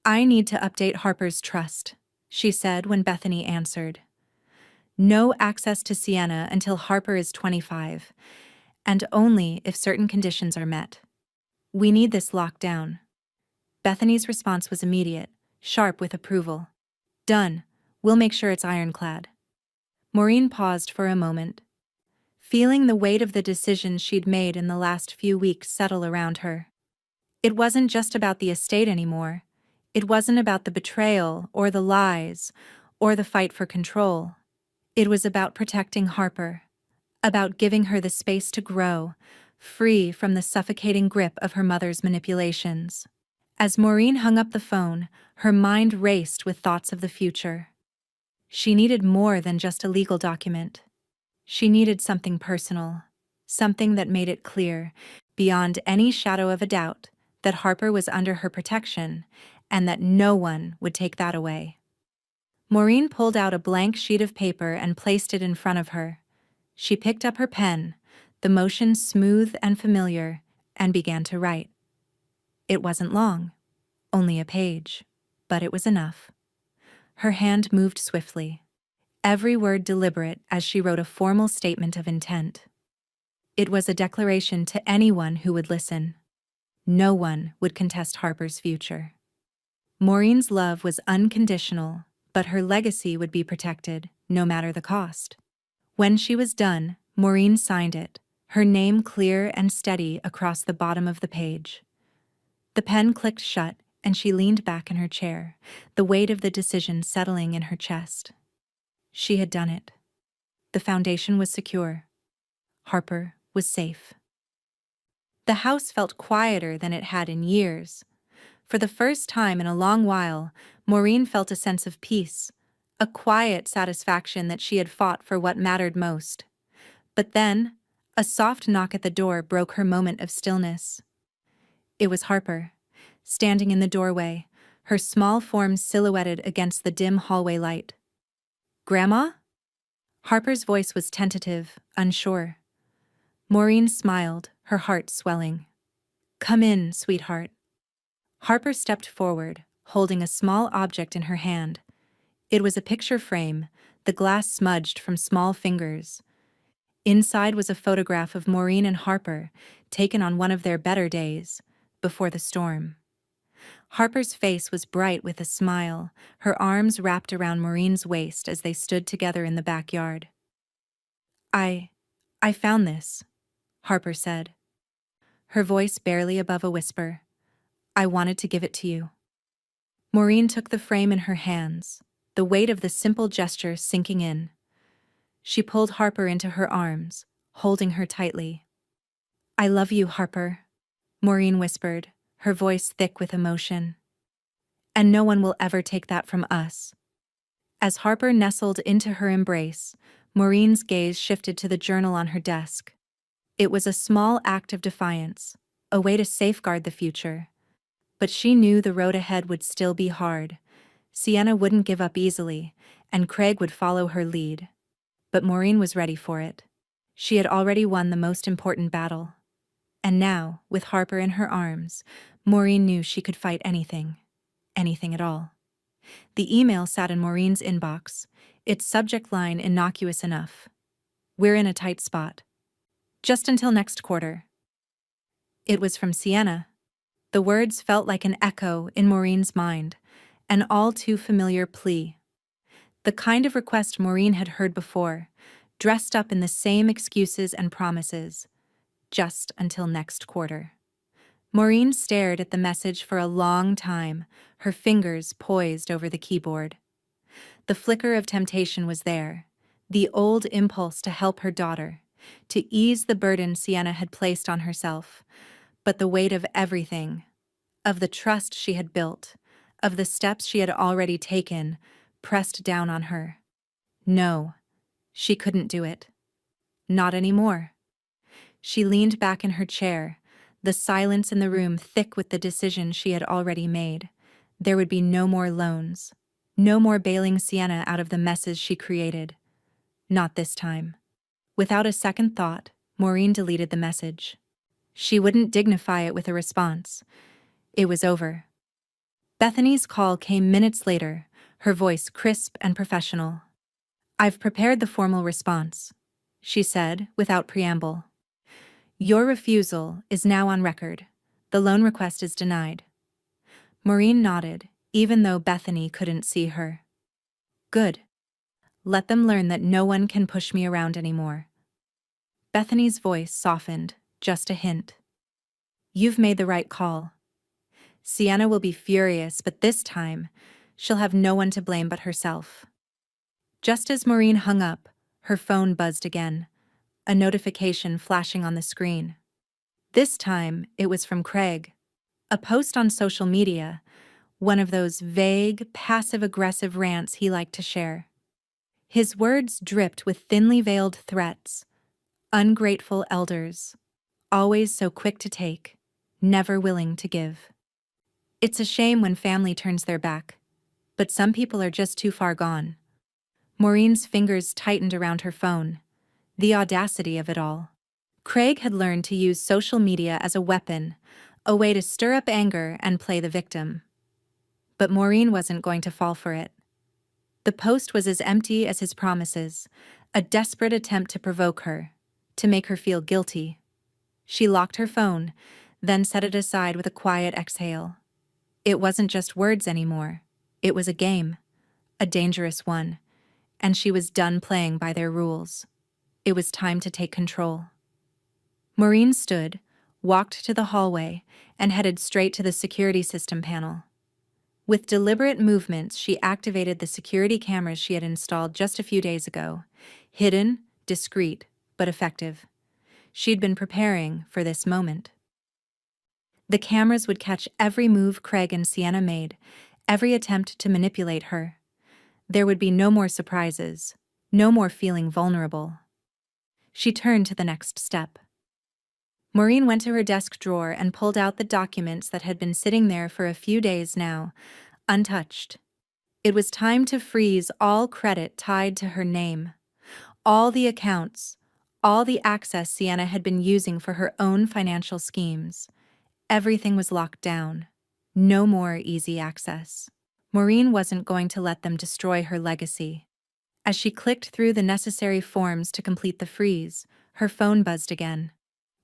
[SPEAKER 1] "I need to update Harper's trust," she said when Bethany answered. "No access to Sienna until Harper is 25, and only if certain conditions are met. We need this locked down." Bethany's response was immediate, sharp with approval. "Done. We'll make sure it's ironclad." Maureen paused for a moment, feeling the weight of the decisions she'd made in the last few weeks settle around her. It wasn't just about the estate anymore. It wasn't about the betrayal or the lies or the fight for control. It was about protecting Harper, about giving her the space to grow, free from the suffocating grip of her mother's manipulations. As Maureen hung up the phone, her mind raced with thoughts of the future. She needed more than just a legal document. She needed something personal, something that made it clear, beyond any shadow of a doubt, that Harper was under her protection and that no one would take that away. Maureen pulled out a blank sheet of paper and placed it in front of her. She picked up her pen, the motion smooth and familiar, and began to write. It wasn't long, only a page, but it was enough. Her hand moved swiftly, every word deliberate as she wrote a formal statement of intent. It was a declaration to anyone who would listen. No one would contest Harper's future. Maureen's love was unconditional, but her legacy would be protected, no matter the cost. When she was done, Maureen signed it, her name clear and steady across the bottom of the page. The pen clicked shut, and she leaned back in her chair, the weight of the decision settling in her chest. She had done it. The foundation was secure. Harper was safe. The house felt quieter than it had in years. For the first time in a long while, Maureen felt a sense of peace, a quiet satisfaction that she had fought for what mattered most. But then, a soft knock at the door broke her moment of stillness. It was Harper, standing in the doorway, her small form silhouetted against the dim hallway light. "Grandma?" Harper's voice was tentative, unsure. Maureen smiled, her heart swelling. "Come in, sweetheart." Harper stepped forward, holding a small object in her hand. It was a picture frame, the glass smudged from small fingers. Inside was a photograph of Maureen and Harper, taken on one of their better days, before the storm. Harper's face was bright with a smile, her arms wrapped around Maureen's waist as they stood together in the backyard. I found this," Harper said, her voice barely above a whisper. "I wanted to give it to you." Maureen took the frame in her hands, the weight of the simple gesture sinking in. She pulled Harper into her arms, holding her tightly. "I love you, Harper," Maureen whispered, her voice thick with emotion. "And no one will ever take that from us." As Harper nestled into her embrace, Maureen's gaze shifted to the journal on her desk. It was a small act of defiance, a way to safeguard the future. But she knew the road ahead would still be hard. Sienna wouldn't give up easily, and Craig would follow her lead. But Maureen was ready for it. She had already won the most important battle. And now, with Harper in her arms, Maureen knew she could fight anything. Anything at all. The email sat in Maureen's inbox, its subject line innocuous enough. "We're in a tight spot. Just until next quarter." It was from Sienna. The words felt like an echo in Maureen's mind, an all too familiar plea. The kind of request Maureen had heard before, dressed up in the same excuses and promises. Just until next quarter. Maureen stared at the message for a long time, her fingers poised over the keyboard. The flicker of temptation was there, the old impulse to help her daughter, to ease the burden Sienna had placed on herself. But the weight of everything, of the trust she had built, of the steps she had already taken, pressed down on her. No, she couldn't do it. Not anymore. She leaned back in her chair, the silence in the room thick with the decision she had already made. There would be no more loans, no more bailing Sienna out of the messes she created. Not this time. Without a second thought, Maureen deleted the message. She wouldn't dignify it with a response. It was over. Bethany's call came minutes later, her voice crisp and professional. "I've prepared the formal response," she said, without preamble. "Your refusal is now on record. The loan request is denied." Maureen nodded, even though Bethany couldn't see her. "Good. Let them learn that no one can push me around anymore." Bethany's voice softened, just a hint. "You've made the right call." Sienna will be furious, but this time, she'll have no one to blame but herself. Just as Maureen hung up, her phone buzzed again, a notification flashing on the screen. This time, it was from Craig. A post on social media, one of those vague, passive-aggressive rants he liked to share. His words dripped with thinly veiled threats. Ungrateful elders, always so quick to take, never willing to give. It's a shame when family turns their back, but some people are just too far gone. Maureen's fingers tightened around her phone. The audacity of it all. Craig had learned to use social media as a weapon, a way to stir up anger and play the victim. But Maureen wasn't going to fall for it. The post was as empty as his promises, a desperate attempt to provoke her, to make her feel guilty. She locked her phone, then set it aside with a quiet exhale. It wasn't just words anymore. It was a game, a dangerous one, and she was done playing by their rules. It was time to take control. Maureen stood, walked to the hallway, and headed straight to the security system panel. With deliberate movements, she activated the security cameras she had installed just a few days ago. Hidden, discreet, but effective. She'd been preparing for this moment. The cameras would catch every move Craig and Sienna made, every attempt to manipulate her. There would be no more surprises, no more feeling vulnerable. She turned to the next step. Maureen went to her desk drawer and pulled out the documents that had been sitting there for a few days now, untouched. It was time to freeze all credit tied to her name. All the accounts, all the access Sienna had been using for her own financial schemes. Everything was locked down. No more easy access. Maureen wasn't going to let them destroy her legacy. As she clicked through the necessary forms to complete the freeze, her phone buzzed again.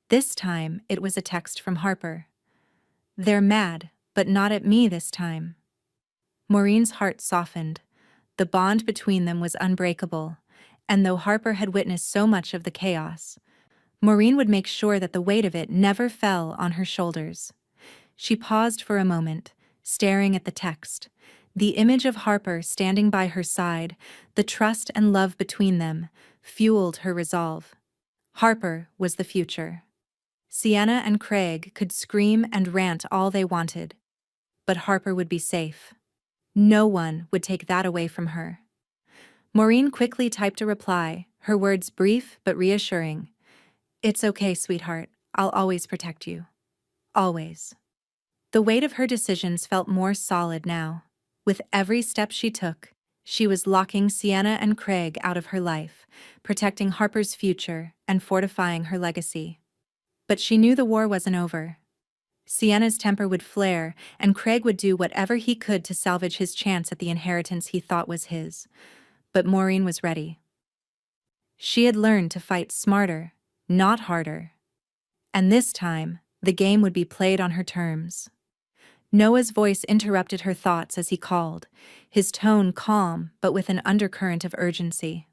[SPEAKER 1] This time, it was a text from Harper. "They're mad, but not at me this time." Maureen's heart softened. The bond between them was unbreakable, and though Harper had witnessed so much of the chaos, Maureen would make sure that the weight of it never fell on her shoulders. She paused for a moment, staring at the text. The image of Harper standing by her side, the trust and love between them, fueled her resolve. Harper was the future. Sienna and Craig could scream and rant all they wanted, but Harper would be safe. No one would take that away from her. Maureen quickly typed a reply, her words brief but reassuring. "It's okay, sweetheart. I'll always protect you. Always." The weight of her decisions felt more solid now. With every step she took, she was locking Sienna and Craig out of her life, protecting Harper's future and fortifying her legacy. But she knew the war wasn't over. Sienna's temper would flare, and Craig would do whatever he could to salvage his chance at the inheritance he thought was his. But Maureen was ready. She had learned to fight smarter, not harder. And this time, the game would be played on her terms. Noah's voice interrupted her thoughts as he called, his tone calm but with an undercurrent of urgency.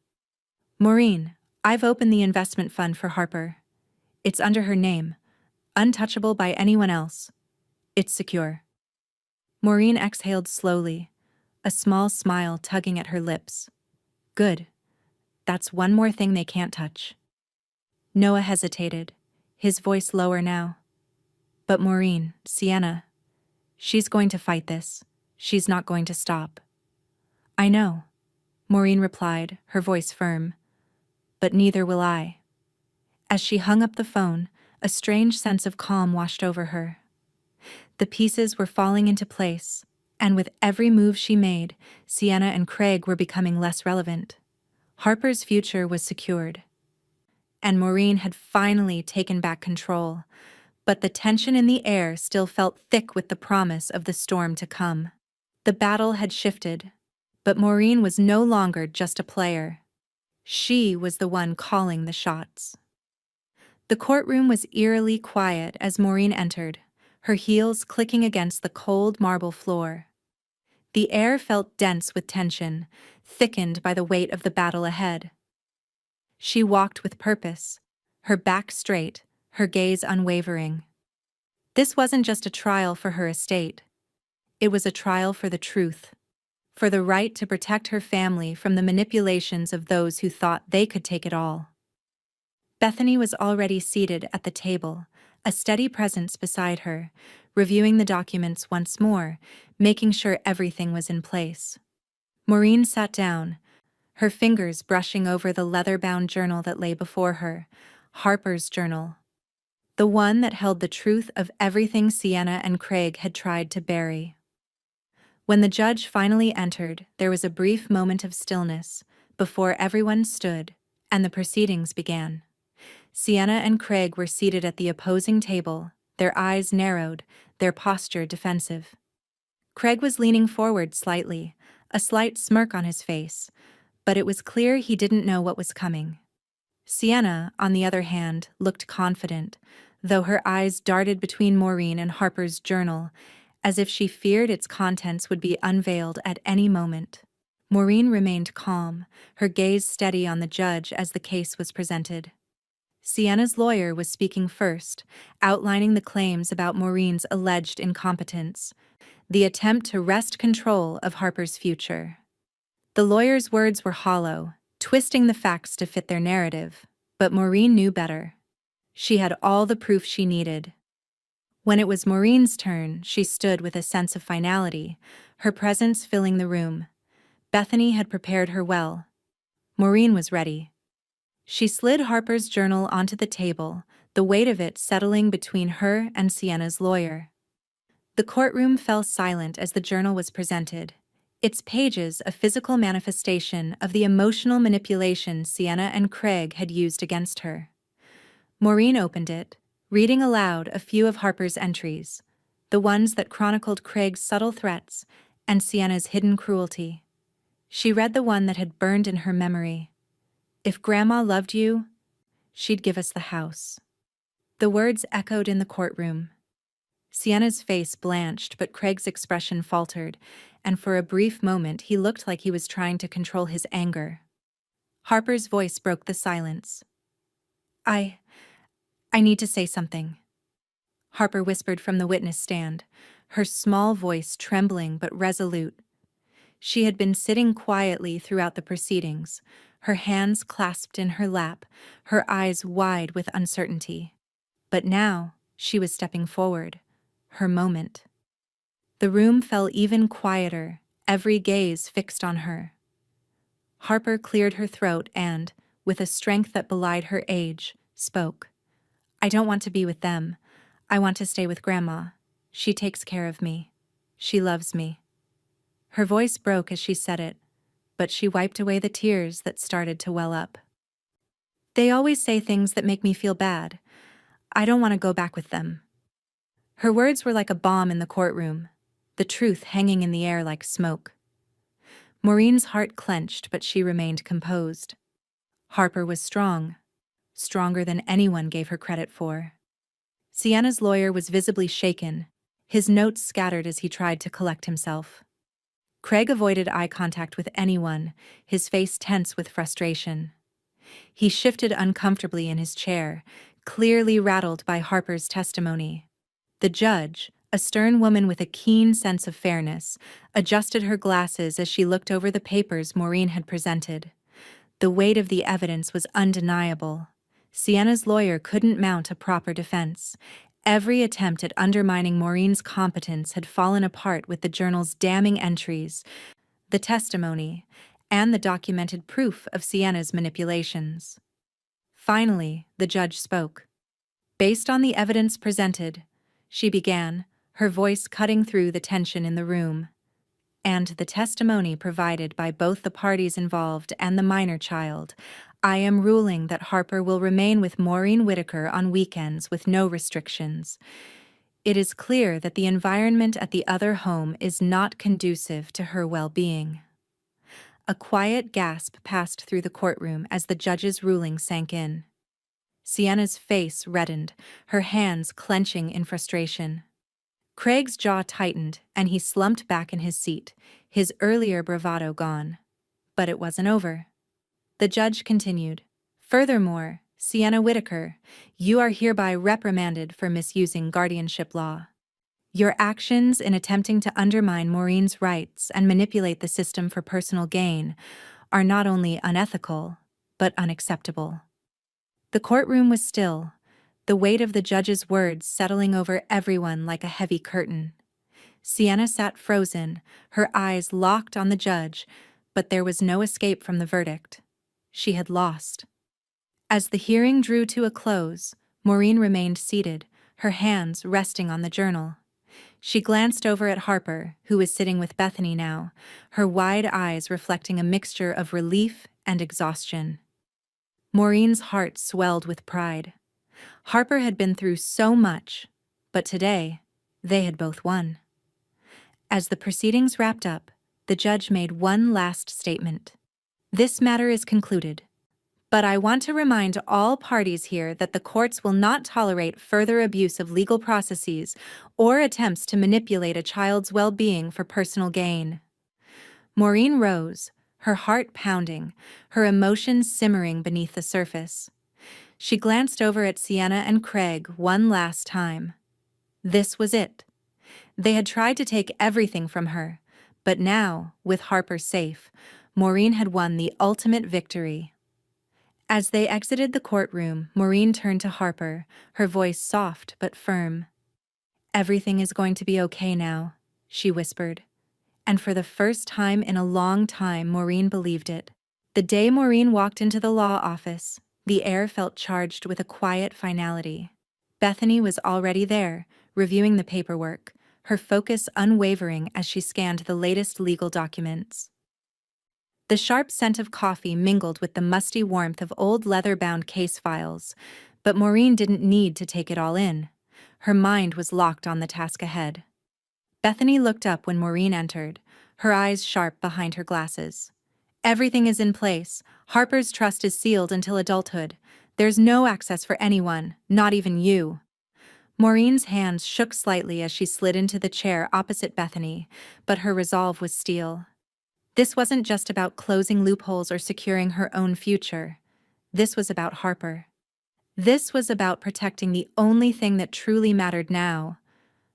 [SPEAKER 1] "Maureen, I've opened the investment fund for Harper. It's under her name, untouchable by anyone else. It's secure." Maureen exhaled slowly, a small smile tugging at her lips. "Good. That's one more thing they can't touch." Noah hesitated, his voice lower now. "But Maureen, Sienna, she's going to fight this. She's not going to stop." "I know," Maureen replied, her voice firm. "But neither will I." As she hung up the phone, a strange sense of calm washed over her. The pieces were falling into place, and with every move she made, Sienna and Craig were becoming less relevant. Harper's future was secured. And Maureen had finally taken back control, but the tension in the air still felt thick with the promise of the storm to come. The battle had shifted, but Maureen was no longer just a player. She was the one calling the shots. The courtroom was eerily quiet as Maureen entered, her heels clicking against the cold marble floor. The air felt dense with tension, thickened by the weight of the battle ahead. She walked with purpose, her back straight, her gaze unwavering. This wasn't just a trial for her estate. It was a trial for the truth, for the right to protect her family from the manipulations of those who thought they could take it all. Bethany was already seated at the table, a steady presence beside her, reviewing the documents once more, making sure everything was in place. Maureen sat down, her fingers brushing over the leather-bound journal that lay before her, Harper's journal. The one that held the truth of everything Sienna and Craig had tried to bury. When the judge finally entered, there was a brief moment of stillness before everyone stood and the proceedings began. Sienna and Craig were seated at the opposing table, their eyes narrowed, their posture defensive. Craig was leaning forward slightly, a slight smirk on his face, but it was clear he didn't know what was coming. Sienna, on the other hand, looked confident, though her eyes darted between Maureen and Harper's journal, as if she feared its contents would be unveiled at any moment. Maureen remained calm, her gaze steady on the judge as the case was presented. Sienna's lawyer was speaking first, outlining the claims about Maureen's alleged incompetence, the attempt to wrest control of Harper's future. The lawyer's words were hollow, twisting the facts to fit their narrative, but Maureen knew better. She had all the proof she needed. When it was Maureen's turn, she stood with a sense of finality, her presence filling the room. Bethany had prepared her well. Maureen was ready. She slid Harper's journal onto the table, the weight of it settling between her and Sienna's lawyer. The courtroom fell silent as the journal was presented, its pages a physical manifestation of the emotional manipulation Sienna and Craig had used against her. Maureen opened it, reading aloud a few of Harper's entries, the ones that chronicled Craig's subtle threats and Sienna's hidden cruelty. She read the one that had burned in her memory. "If Grandma loved you, she'd give us the house." The words echoed in the courtroom. Sienna's face blanched, but Craig's expression faltered, and for a brief moment he looked like he was trying to control his anger. Harper's voice broke the silence. I need to say something," Harper whispered from the witness stand, her small voice trembling but resolute. She had been sitting quietly throughout the proceedings, her hands clasped in her lap, her eyes wide with uncertainty. But now, she was stepping forward, her moment. The room fell even quieter, every gaze fixed on her. Harper cleared her throat and, with a strength that belied her age, spoke. "I don't want to be with them. I want to stay with Grandma. She takes care of me. She loves me." Her voice broke as she said it, but she wiped away the tears that started to well up. "They always say things that make me feel bad. I don't want to go back with them." Her words were like a bomb in the courtroom, the truth hanging in the air like smoke. Maureen's heart clenched, but she remained composed. Harper was strong, stronger than anyone gave her credit for. Sienna's lawyer was visibly shaken, his notes scattered as he tried to collect himself. Craig avoided eye contact with anyone, his face tense with frustration. He shifted uncomfortably in his chair, clearly rattled by Harper's testimony. The judge, a stern woman with a keen sense of fairness, adjusted her glasses as she looked over the papers Maureen had presented. The weight of the evidence was undeniable. Sienna's lawyer couldn't mount a proper defense. Every attempt at undermining Maureen's competence had fallen apart with the journal's damning entries, the testimony, and the documented proof of Sienna's manipulations. Finally, the judge spoke. "Based on the evidence presented," she began, her voice cutting through the tension in the room, "and the testimony provided by both the parties involved and the minor child, I am ruling that Harper will remain with Maureen Whitaker on weekends with no restrictions. It is clear that the environment at the other home is not conducive to her well-being." A quiet gasp passed through the courtroom as the judge's ruling sank in. Sienna's face reddened, her hands clenching in frustration. Craig's jaw tightened, and he slumped back in his seat, his earlier bravado gone. But it wasn't over. The judge continued. "Furthermore, Sienna Whitaker, you are hereby reprimanded for misusing guardianship law. Your actions in attempting to undermine Maureen's rights and manipulate the system for personal gain are not only unethical, but unacceptable. The courtroom was still, the weight of the judge's words settling over everyone like a heavy curtain. Sienna sat frozen, her eyes locked on the judge, but there was no escape from the verdict. She had lost. As the hearing drew to a close, Maureen remained seated, her hands resting on the journal. She glanced over at Harper, who was sitting with Bethany now, her wide eyes reflecting a mixture of relief and exhaustion. Maureen's heart swelled with pride. Harper had been through so much, but today, they had both won. As the proceedings wrapped up, the judge made one last statement. This matter is concluded. But I want to remind all parties here that the courts will not tolerate further abuse of legal processes or attempts to manipulate a child's well-being for personal gain. Maureen rose, her heart pounding, her emotions simmering beneath the surface. She glanced over at Sienna and Craig one last time. This was it. They had tried to take everything from her, but now, with Harper safe, Maureen had won the ultimate victory. As they exited the courtroom, Maureen turned to Harper, her voice soft but firm. "Everything is going to be okay now," she whispered. And for the first time in a long time, Maureen believed it. The day Maureen walked into the law office, the air felt charged with a quiet finality. Bethany was already there, reviewing the paperwork, her focus unwavering as she scanned the latest legal documents. The sharp scent of coffee mingled with the musty warmth of old leather-bound case files, but Maureen didn't need to take it all in. Her mind was locked on the task ahead. Bethany looked up when Maureen entered, her eyes sharp behind her glasses. "Everything is in place. Harper's trust is sealed until adulthood. There's no access for anyone, not even you." Maureen's hands shook slightly as she slid into the chair opposite Bethany, but her resolve was steel. This wasn't just about closing loopholes or securing her own future. This was about Harper. This was about protecting the only thing that truly mattered now,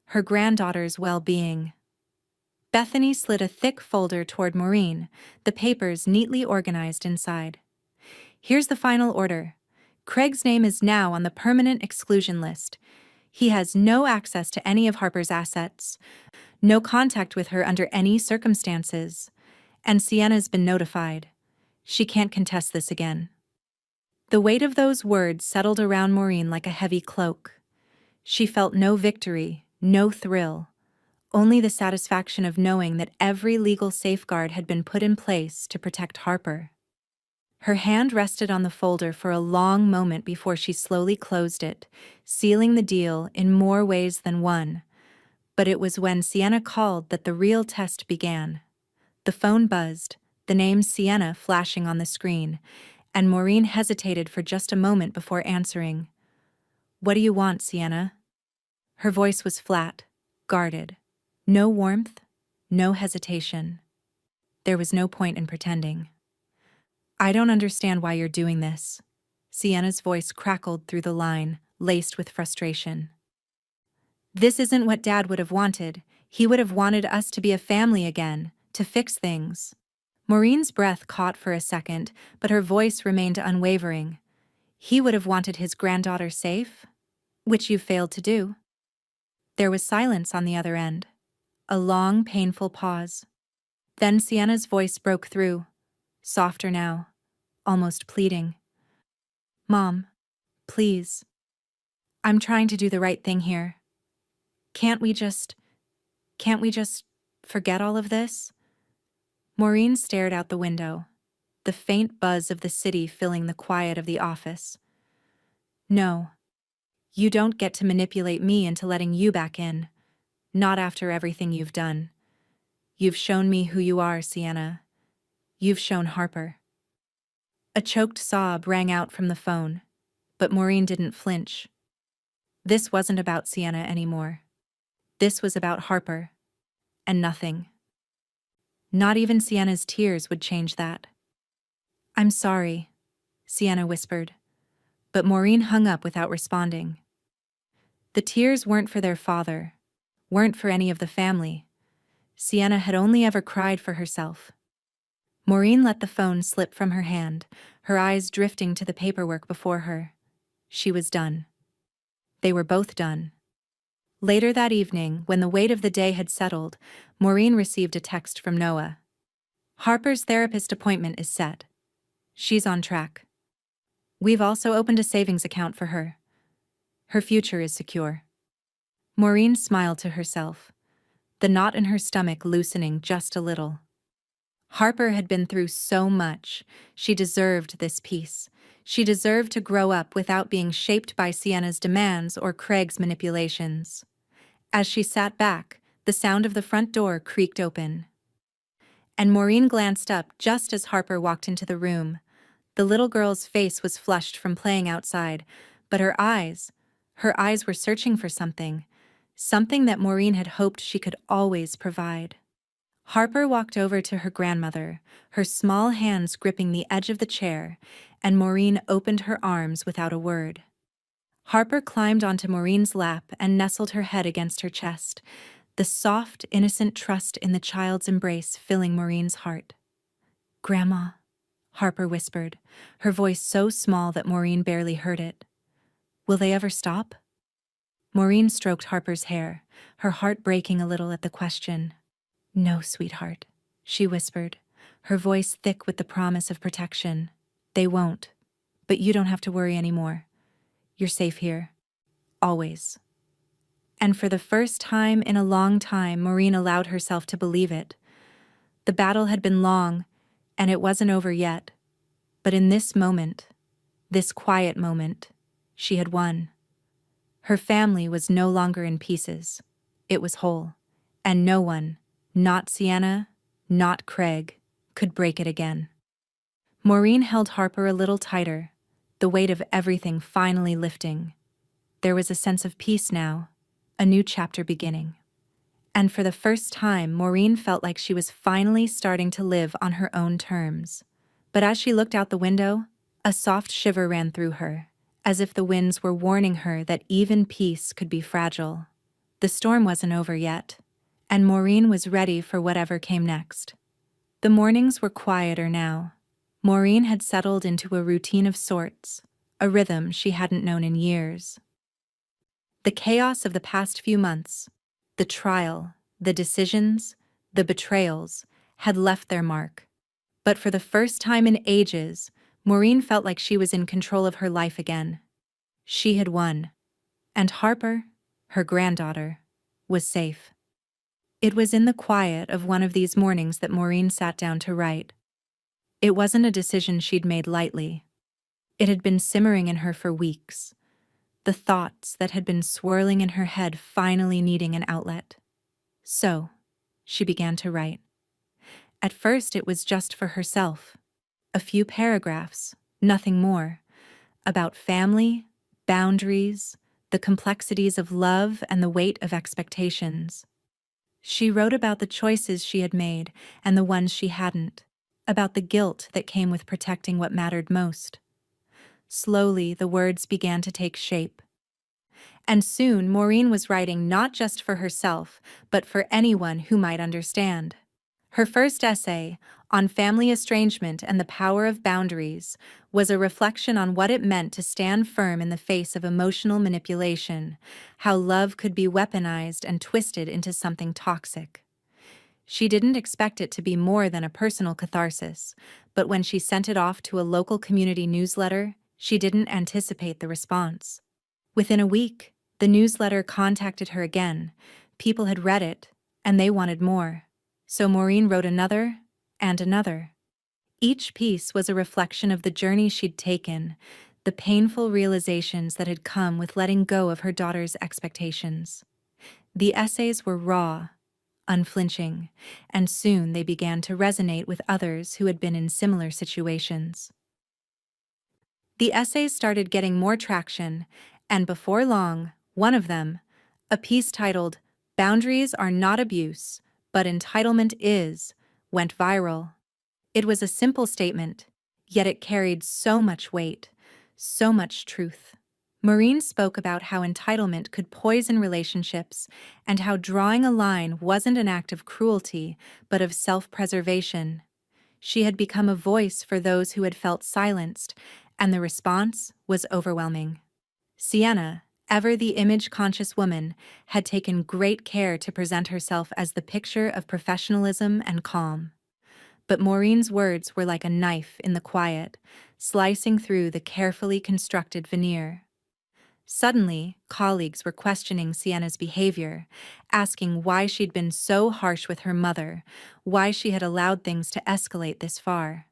[SPEAKER 1] her granddaughter's well-being. Bethany slid a thick folder toward Maureen, the papers neatly organized inside. "Here's the final order. Craig's name is now on the permanent exclusion list. He has no access to any of Harper's assets, no contact with her under any circumstances. And Sienna's been notified. She can't contest this again." The weight of those words settled around Maureen like a heavy cloak. She felt no victory, no thrill, only the satisfaction of knowing that every legal safeguard had been put in place to protect Harper. Her hand rested on the folder for a long moment before she slowly closed it, sealing the deal in more ways than one. But it was when Sienna called that the real test began. The phone buzzed, the name Sienna flashing on the screen, and Maureen hesitated for just a moment before answering. "What do you want, Sienna?" Her voice was flat, guarded. No warmth, no hesitation. There was no point in pretending. "I don't understand why you're doing this." Sienna's voice crackled through the line, laced with frustration. "This isn't what Dad would have wanted. He would have wanted us to be a family again, to fix things." Maureen's breath caught for a second, but her voice remained unwavering. "He would have wanted his granddaughter safe? Which you failed to do." There was silence on the other end. A long, painful pause. Then Sienna's voice broke through, softer now, almost pleading. "Mom, please. I'm trying to do the right thing here. Can't we just forget all of this?" Maureen stared out the window, the faint buzz of the city filling the quiet of the office. "No. You don't get to manipulate me into letting you back in. Not after everything you've done. You've shown me who you are, Sienna. You've shown Harper." A choked sob rang out from the phone, but Maureen didn't flinch. This wasn't about Sienna anymore. This was about Harper, and nothing. Not even Sienna's tears would change that. "I'm sorry," Sienna whispered. But Maureen hung up without responding. The tears weren't for their father, weren't for any of the family. Sienna had only ever cried for herself. Maureen let the phone slip from her hand, her eyes drifting to the paperwork before her. She was done. They were both done. Later that evening, when the weight of the day had settled, Maureen received a text from Noah. Harper's therapist appointment is set. She's on track. We've also opened a savings account for her. Her future is secure. Maureen smiled to herself, the knot in her stomach loosening just a little. Harper had been through so much. She deserved this peace. She deserved to grow up without being shaped by Sienna's demands or Craig's manipulations. As she sat back, the sound of the front door creaked open. And Maureen glanced up just as Harper walked into the room. The little girl's face was flushed from playing outside, but her eyes were searching for something that Maureen had hoped she could always provide. Harper walked over to her grandmother, her small hands gripping the edge of the chair, and Maureen opened her arms without a word. Harper climbed onto Maureen's lap and nestled her head against her chest, the soft, innocent trust in the child's embrace filling Maureen's heart. "Grandma," Harper whispered, her voice so small that Maureen barely heard it. "Will they ever stop?" Maureen stroked Harper's hair, her heart breaking a little at the question. "No, sweetheart," she whispered, her voice thick with the promise of protection. "They won't. But you don't have to worry anymore. You're safe here. Always." And for the first time in a long time, Maureen allowed herself to believe it. The battle had been long, and it wasn't over yet. But in this moment, this quiet moment, she had won. Her family was no longer in pieces. It was whole. And no one, not Sienna, not Craig, could break it again. Maureen held Harper a little tighter, the weight of everything finally lifting. There was a sense of peace now, a new chapter beginning. And for the first time, Maureen felt like she was finally starting to live on her own terms. But as she looked out the window, a soft shiver ran through her, as if the winds were warning her that even peace could be fragile. The storm wasn't over yet, and Maureen was ready for whatever came next. The mornings were quieter now. Maureen had settled into a routine of sorts, a rhythm she hadn't known in years. The chaos of the past few months, the trial, the decisions, the betrayals, had left their mark. But for the first time in ages, Maureen felt like she was in control of her life again. She had won. And Harper, her granddaughter, was safe. It was in the quiet of one of these mornings that Maureen sat down to write. It wasn't a decision she'd made lightly. It had been simmering in her for weeks, the thoughts that had been swirling in her head finally needing an outlet. So, she began to write. At first it was just for herself. A few paragraphs, nothing more, about family, boundaries, the complexities of love and the weight of expectations. She wrote about the choices she had made and the ones she hadn't, about the guilt that came with protecting what mattered most. Slowly, the words began to take shape. And soon, Maureen was writing not just for herself, but for anyone who might understand. Her first essay, on family estrangement and the power of boundaries, was a reflection on what it meant to stand firm in the face of emotional manipulation, how love could be weaponized and twisted into something toxic. She didn't expect it to be more than a personal catharsis, but when she sent it off to a local community newsletter, she didn't anticipate the response. Within a week, the newsletter contacted her again. People had read it, and they wanted more. So Maureen wrote another and another. Each piece was a reflection of the journey she'd taken, the painful realizations that had come with letting go of her daughter's expectations. The essays were raw, unflinching, and soon they began to resonate with others who had been in similar situations. The essays started getting more traction, and before long, one of them, a piece titled, "Boundaries Are Not Abuse, But Entitlement Is," went viral. It was a simple statement, yet it carried so much weight, So much truth. Maureen spoke about how entitlement could poison relationships and how drawing a line wasn't an act of cruelty, but of self-preservation. She had become a voice for those who had felt silenced, and the response was overwhelming. Sienna, ever the image-conscious woman, had taken great care to present herself as the picture of professionalism and calm. But Maureen's words were like a knife in the quiet, slicing through the carefully constructed veneer. Suddenly, colleagues were questioning Sienna's behavior, asking why she'd been so harsh with her mother, why she had allowed things to escalate this far.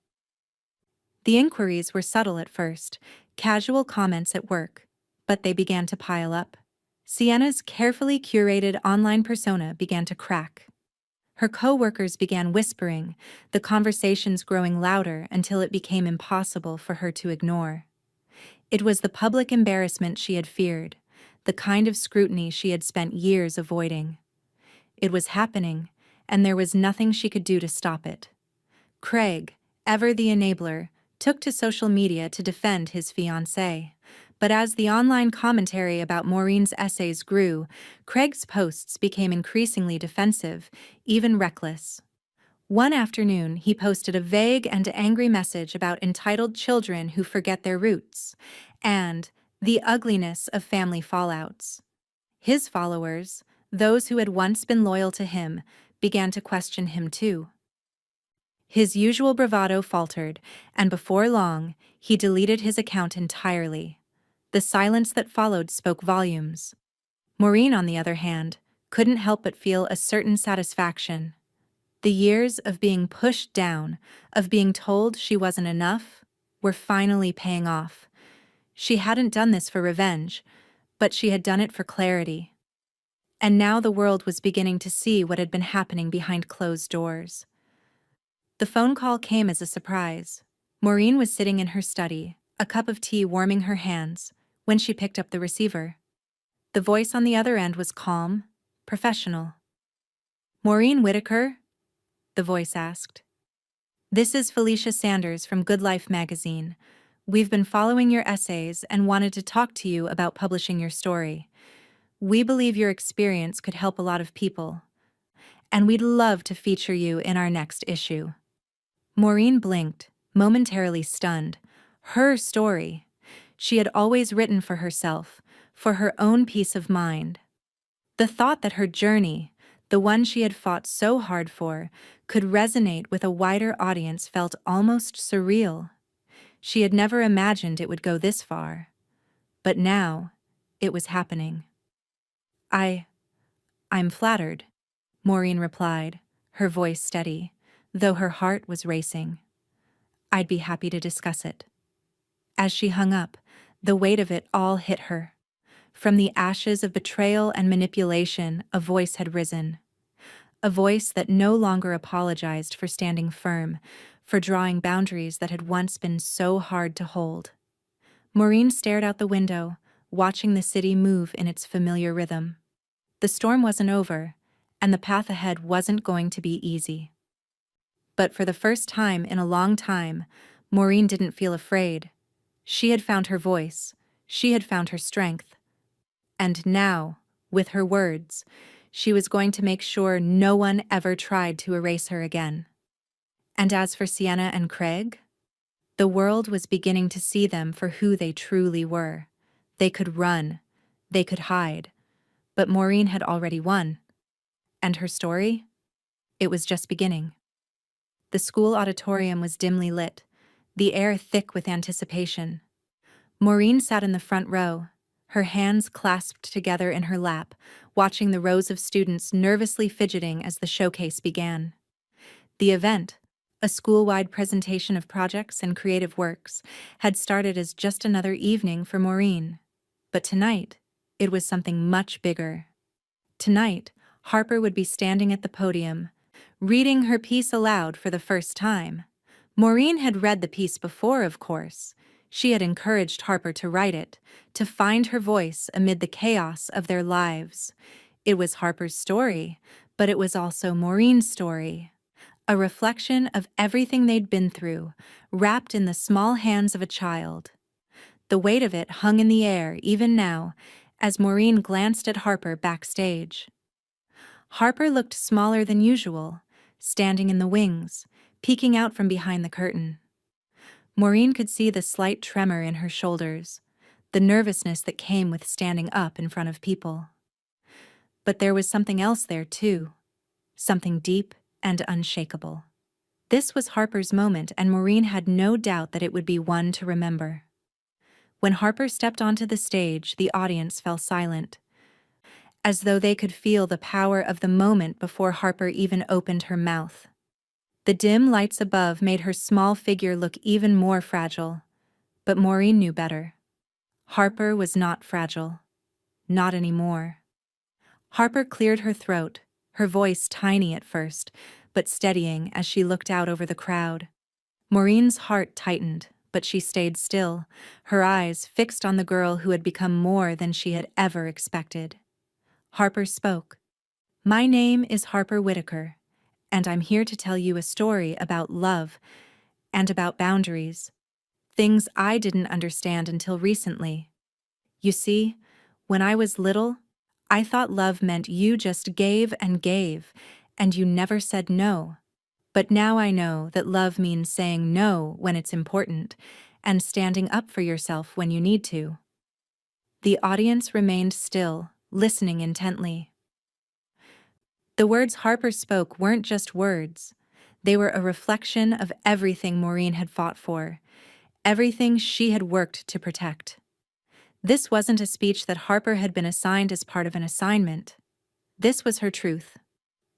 [SPEAKER 1] The inquiries were subtle at first, casual comments at work, but they began to pile up. Sienna's carefully curated online persona began to crack. Her co-workers began whispering, the conversations growing louder until it became impossible for her to ignore. It was the public embarrassment she had feared, the kind of scrutiny she had spent years avoiding. It was happening, and there was nothing she could do to stop it. Craig, ever the enabler, took to social media to defend his fiancée. But as the online commentary about Maureen's essays grew, Craig's posts became increasingly defensive, even reckless. One afternoon, he posted a vague and angry message about entitled children who forget their roots, and the ugliness of family fallouts. His followers, those who had once been loyal to him, began to question him too. His usual bravado faltered, and before long, he deleted his account entirely. The silence that followed spoke volumes. Maureen, on the other hand, couldn't help but feel a certain satisfaction. The years of being pushed down, of being told she wasn't enough, were finally paying off. She hadn't done this for revenge, but she had done it for clarity. And now the world was beginning to see what had been happening behind closed doors. The phone call came as a surprise. Maureen was sitting in her study, a cup of tea warming her hands, when she picked up the receiver. The voice on the other end was calm, professional. "Maureen Whitaker?" the voice asked. "This is Felicia Sanders from Good Life magazine. We've been following your essays and wanted to talk to you about publishing your story. We believe your experience could help a lot of people, and we'd love to feature you in our next issue." Maureen blinked, momentarily stunned. Her story. She had always written for herself, for her own peace of mind. The thought that her journey, the one she had fought so hard for, could resonate with a wider audience felt almost surreal. She had never imagined it would go this far. But now, it was happening. I'm flattered," Maureen replied, her voice steady, though her heart was racing. "I'd be happy to discuss it." As she hung up, the weight of it all hit her. From the ashes of betrayal and manipulation, a voice had risen. A voice that no longer apologized for standing firm, for drawing boundaries that had once been so hard to hold. Maureen stared out the window, watching the city move in its familiar rhythm. The storm wasn't over, and the path ahead wasn't going to be easy. But for the first time in a long time, Maureen didn't feel afraid. She had found her voice. She had found her strength. And now, with her words, she was going to make sure no one ever tried to erase her again. And as for Sienna and Craig, the world was beginning to see them for who they truly were. They could run, they could hide, but Maureen had already won. And her story? It was just beginning. The school auditorium was dimly lit, the air thick with anticipation. Maureen sat in the front row, her hands clasped together in her lap, watching the rows of students nervously fidgeting as the showcase began. The event, a school-wide presentation of projects and creative works, had started as just another evening for Maureen. But tonight, it was something much bigger. Tonight, Harper would be standing at the podium, reading her piece aloud for the first time. Maureen had read the piece before, of course. She had encouraged Harper to write it, to find her voice amid the chaos of their lives. It was Harper's story, but it was also Maureen's story. A reflection of everything they'd been through, wrapped in the small hands of a child. The weight of it hung in the air even now, as Maureen glanced at Harper backstage. Harper looked smaller than usual, standing in the wings, peeking out from behind the curtain. Maureen could see the slight tremor in her shoulders, the nervousness that came with standing up in front of people. But there was something else there too, something deep and unshakable. This was Harper's moment, and Maureen had no doubt that it would be one to remember. When Harper stepped onto the stage, the audience fell silent, as though they could feel the power of the moment before Harper even opened her mouth. The dim lights above made her small figure look even more fragile, but Maureen knew better. Harper was not fragile. Not anymore. Harper cleared her throat, her voice tiny at first, but steadying as she looked out over the crowd. Maureen's heart tightened, but she stayed still, her eyes fixed on the girl who had become more than she had ever expected. Harper spoke. "My name is Harper Whitaker, and I'm here to tell you a story about love and about boundaries, things I didn't understand until recently. You see, when I was little, I thought love meant you just gave, and you never said no. But now I know that love means saying no when it's important, and standing up for yourself when you need to." The audience remained still, listening intently. The words Harper spoke weren't just words. They were a reflection of everything Maureen had fought for, everything she had worked to protect. This wasn't a speech that Harper had been assigned as part of an assignment. This was her truth,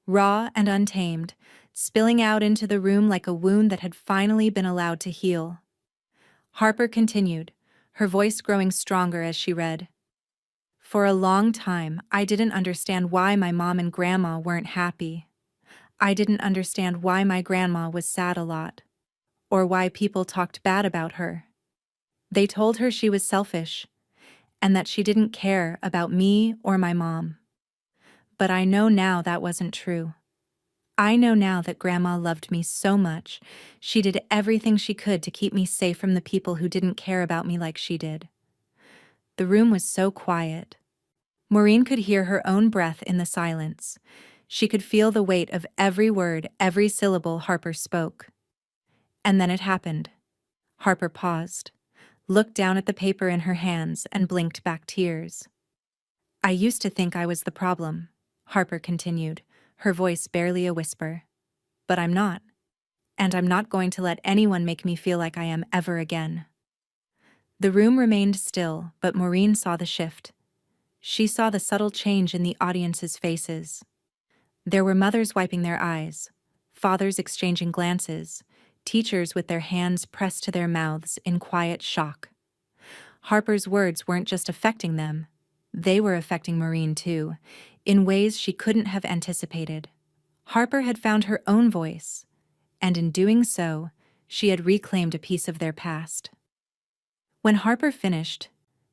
[SPEAKER 1] raw and untamed, spilling out into the room like a wound that had finally been allowed to heal. Harper continued, her voice growing stronger as she read. "For a long time, I didn't understand why my mom and grandma weren't happy. I didn't understand why my grandma was sad a lot, or why people talked bad about her. They told her she was selfish, and that she didn't care about me or my mom. But I know now that wasn't true. I know now that Grandma loved me so much, she did everything she could to keep me safe from the people who didn't care about me like she did." The room was so quiet. Maureen could hear her own breath in the silence. She could feel the weight of every word, every syllable Harper spoke. And then it happened. Harper paused, looked down at the paper in her hands, and blinked back tears. "I used to think I was the problem," Harper continued, her voice barely a whisper. "But I'm not. And I'm not going to let anyone make me feel like I am ever again." The room remained still, but Maureen saw the shift. She saw the subtle change in the audience's faces. There were mothers wiping their eyes, fathers exchanging glances, teachers with their hands pressed to their mouths in quiet shock. Harper's words weren't just affecting them, they were affecting Maureen too, in ways she couldn't have anticipated. Harper had found her own voice, and in doing so, she had reclaimed a piece of their past. When Harper finished,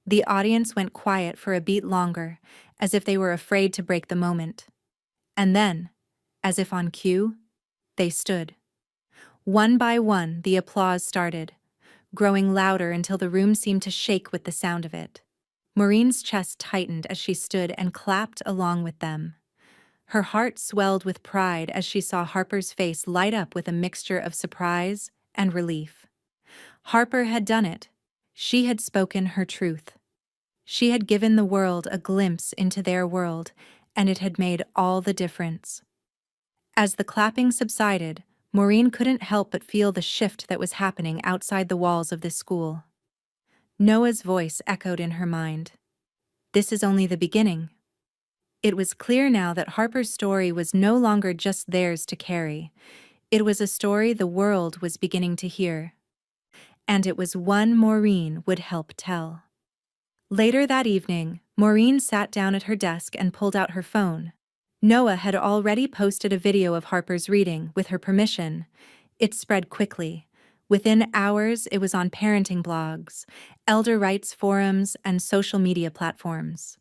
[SPEAKER 1] the audience went quiet for a beat longer, as if they were afraid to break the moment. And then, as if on cue, they stood. One by one, the applause started, growing louder until the room seemed to shake with the sound of it. Maureen's chest tightened as she stood and clapped along with them. Her heart swelled with pride as she saw Harper's face light up with a mixture of surprise and relief. Harper had done it. She had spoken her truth. She had given the world a glimpse into their world, and it had made all the difference. As the clapping subsided, Maureen couldn't help but feel the shift that was happening outside the walls of this school. Noah's voice echoed in her mind. This is only the beginning. It was clear now that Harper's story was no longer just theirs to carry. It was a story the world was beginning to hear. And it was one Maureen would help tell. Later that evening, Maureen sat down at her desk and pulled out her phone. Noah had already posted a video of Harper's reading, with her permission. It spread quickly. Within hours, it was on parenting blogs, elder rights forums, and social media platforms.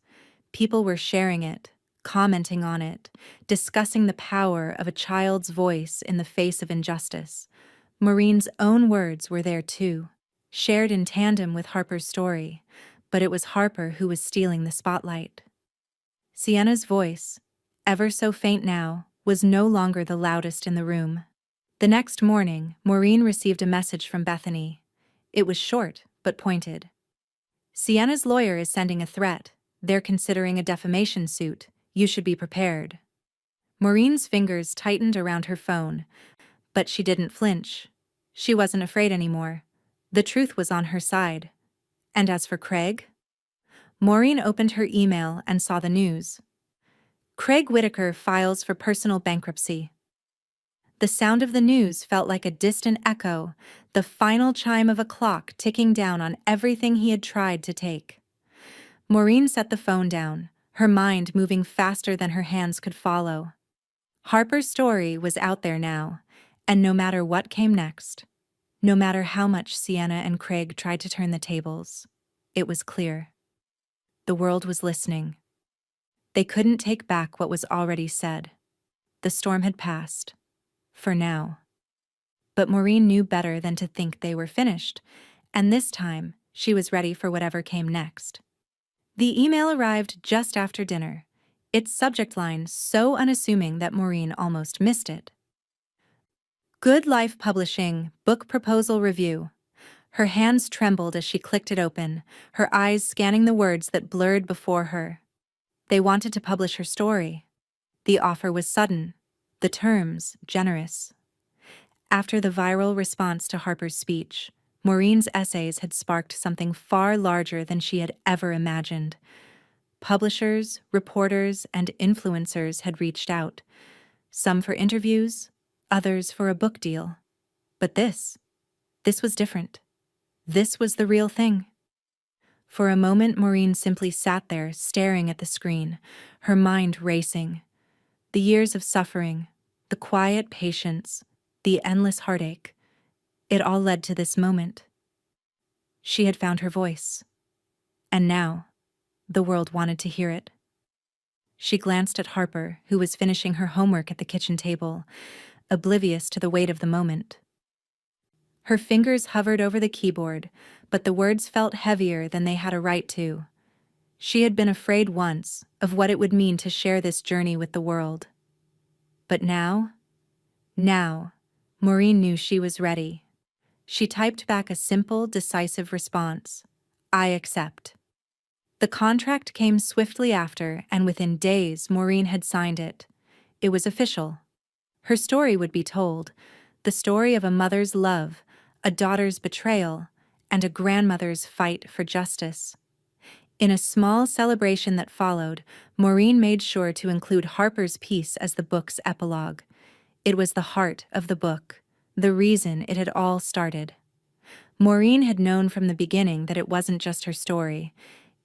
[SPEAKER 1] People were sharing it, commenting on it, discussing the power of a child's voice in the face of injustice. Maureen's own words were there too. shared in tandem with Harper's story, but it was Harper who was stealing the spotlight. Sienna's voice, ever so faint now, was no longer the loudest in the room. The next morning, Maureen received a message from Bethany. It was short, but pointed. Sienna's lawyer is sending a threat. They're considering a defamation suit. You should be prepared. Maureen's fingers tightened around her phone, but she didn't flinch. She wasn't afraid anymore. The truth was on her side. And as for Craig? Maureen opened her email and saw the news. Craig Whitaker files for personal bankruptcy. The sound of the news felt like a distant echo, the final chime of a clock ticking down on everything he had tried to take. Maureen set the phone down, her mind moving faster than her hands could follow. Harper's story was out there now, and no matter what came next, no matter how much Sienna and Craig tried to turn the tables, it was clear. The world was listening. They couldn't take back what was already said. The storm had passed. For now. But Maureen knew better than to think they were finished, and this time she was ready for whatever came next. The email arrived just after dinner, its subject line so unassuming that Maureen almost missed it. Good Life Publishing, Book Proposal Review. Her hands trembled as she clicked it open, her eyes scanning the words that blurred before her. They wanted to publish her story. The offer was sudden. The terms, generous. After the viral response to Harper's speech, Maureen's essays had sparked something far larger than she had ever imagined. Publishers, reporters, and influencers had reached out, some for interviews, others for a book deal. But this was different. This was the real thing. For a moment, Maureen simply sat there, staring at the screen, her mind racing. The years of suffering, the quiet patience, the endless heartache, it all led to this moment. She had found her voice. And now, the world wanted to hear it. She glanced at Harper, who was finishing her homework at the kitchen table, oblivious to the weight of the moment. Her fingers hovered over the keyboard, but the words felt heavier than they had a right to. She had been afraid once of what it would mean to share this journey with the world. But now, Maureen knew she was ready. She typed back a simple, decisive response. I accept. The contract came swiftly after, and within days, Maureen had signed it. It was official. Her story would be told, the story of a mother's love, a daughter's betrayal, and a grandmother's fight for justice. In a small celebration that followed, Maureen made sure to include Harper's piece as the book's epilogue. It was the heart of the book, the reason it had all started. Maureen had known from the beginning that it wasn't just her story,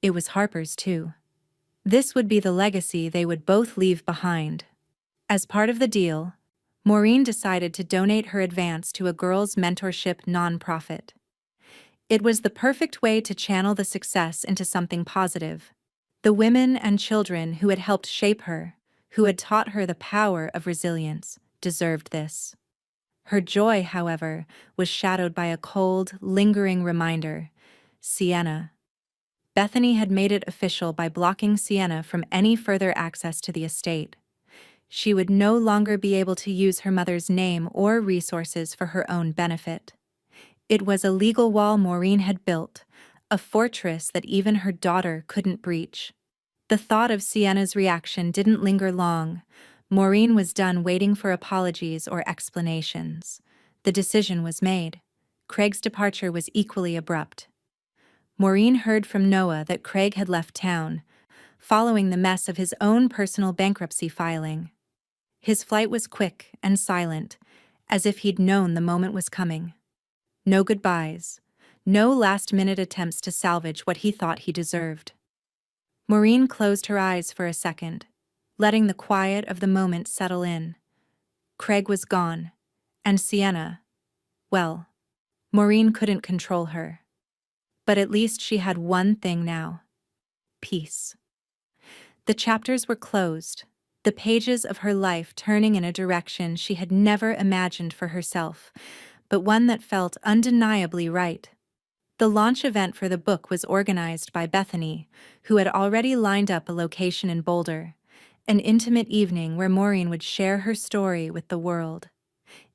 [SPEAKER 1] it was Harper's too. This would be the legacy they would both leave behind. As part of the deal, Maureen decided to donate her advance to a girls' mentorship nonprofit. It was the perfect way to channel the success into something positive. The women and children who had helped shape her, who had taught her the power of resilience, deserved this. Her joy, however, was shadowed by a cold, lingering reminder: Sienna. Bethany had made it official by blocking Sienna from any further access to the estate. She would no longer be able to use her mother's name or resources for her own benefit. It was a legal wall Maureen had built, a fortress that even her daughter couldn't breach. The thought of Sienna's reaction didn't linger long. Maureen was done waiting for apologies or explanations. The decision was made. Craig's departure was equally abrupt. Maureen heard from Noah that Craig had left town, following the mess of his own personal bankruptcy filing. His flight was quick and silent, as if he'd known the moment was coming. No goodbyes, no last-minute attempts to salvage what he thought he deserved. Maureen closed her eyes for a second, letting the quiet of the moment settle in. Craig was gone, and Sienna, well, Maureen couldn't control her. But at least she had one thing now: peace. The chapters were closed, the pages of her life turning in a direction she had never imagined for herself, but one that felt undeniably right. The launch event for the book was organized by Bethany, who had already lined up a location in Boulder, an intimate evening where Maureen would share her story with the world.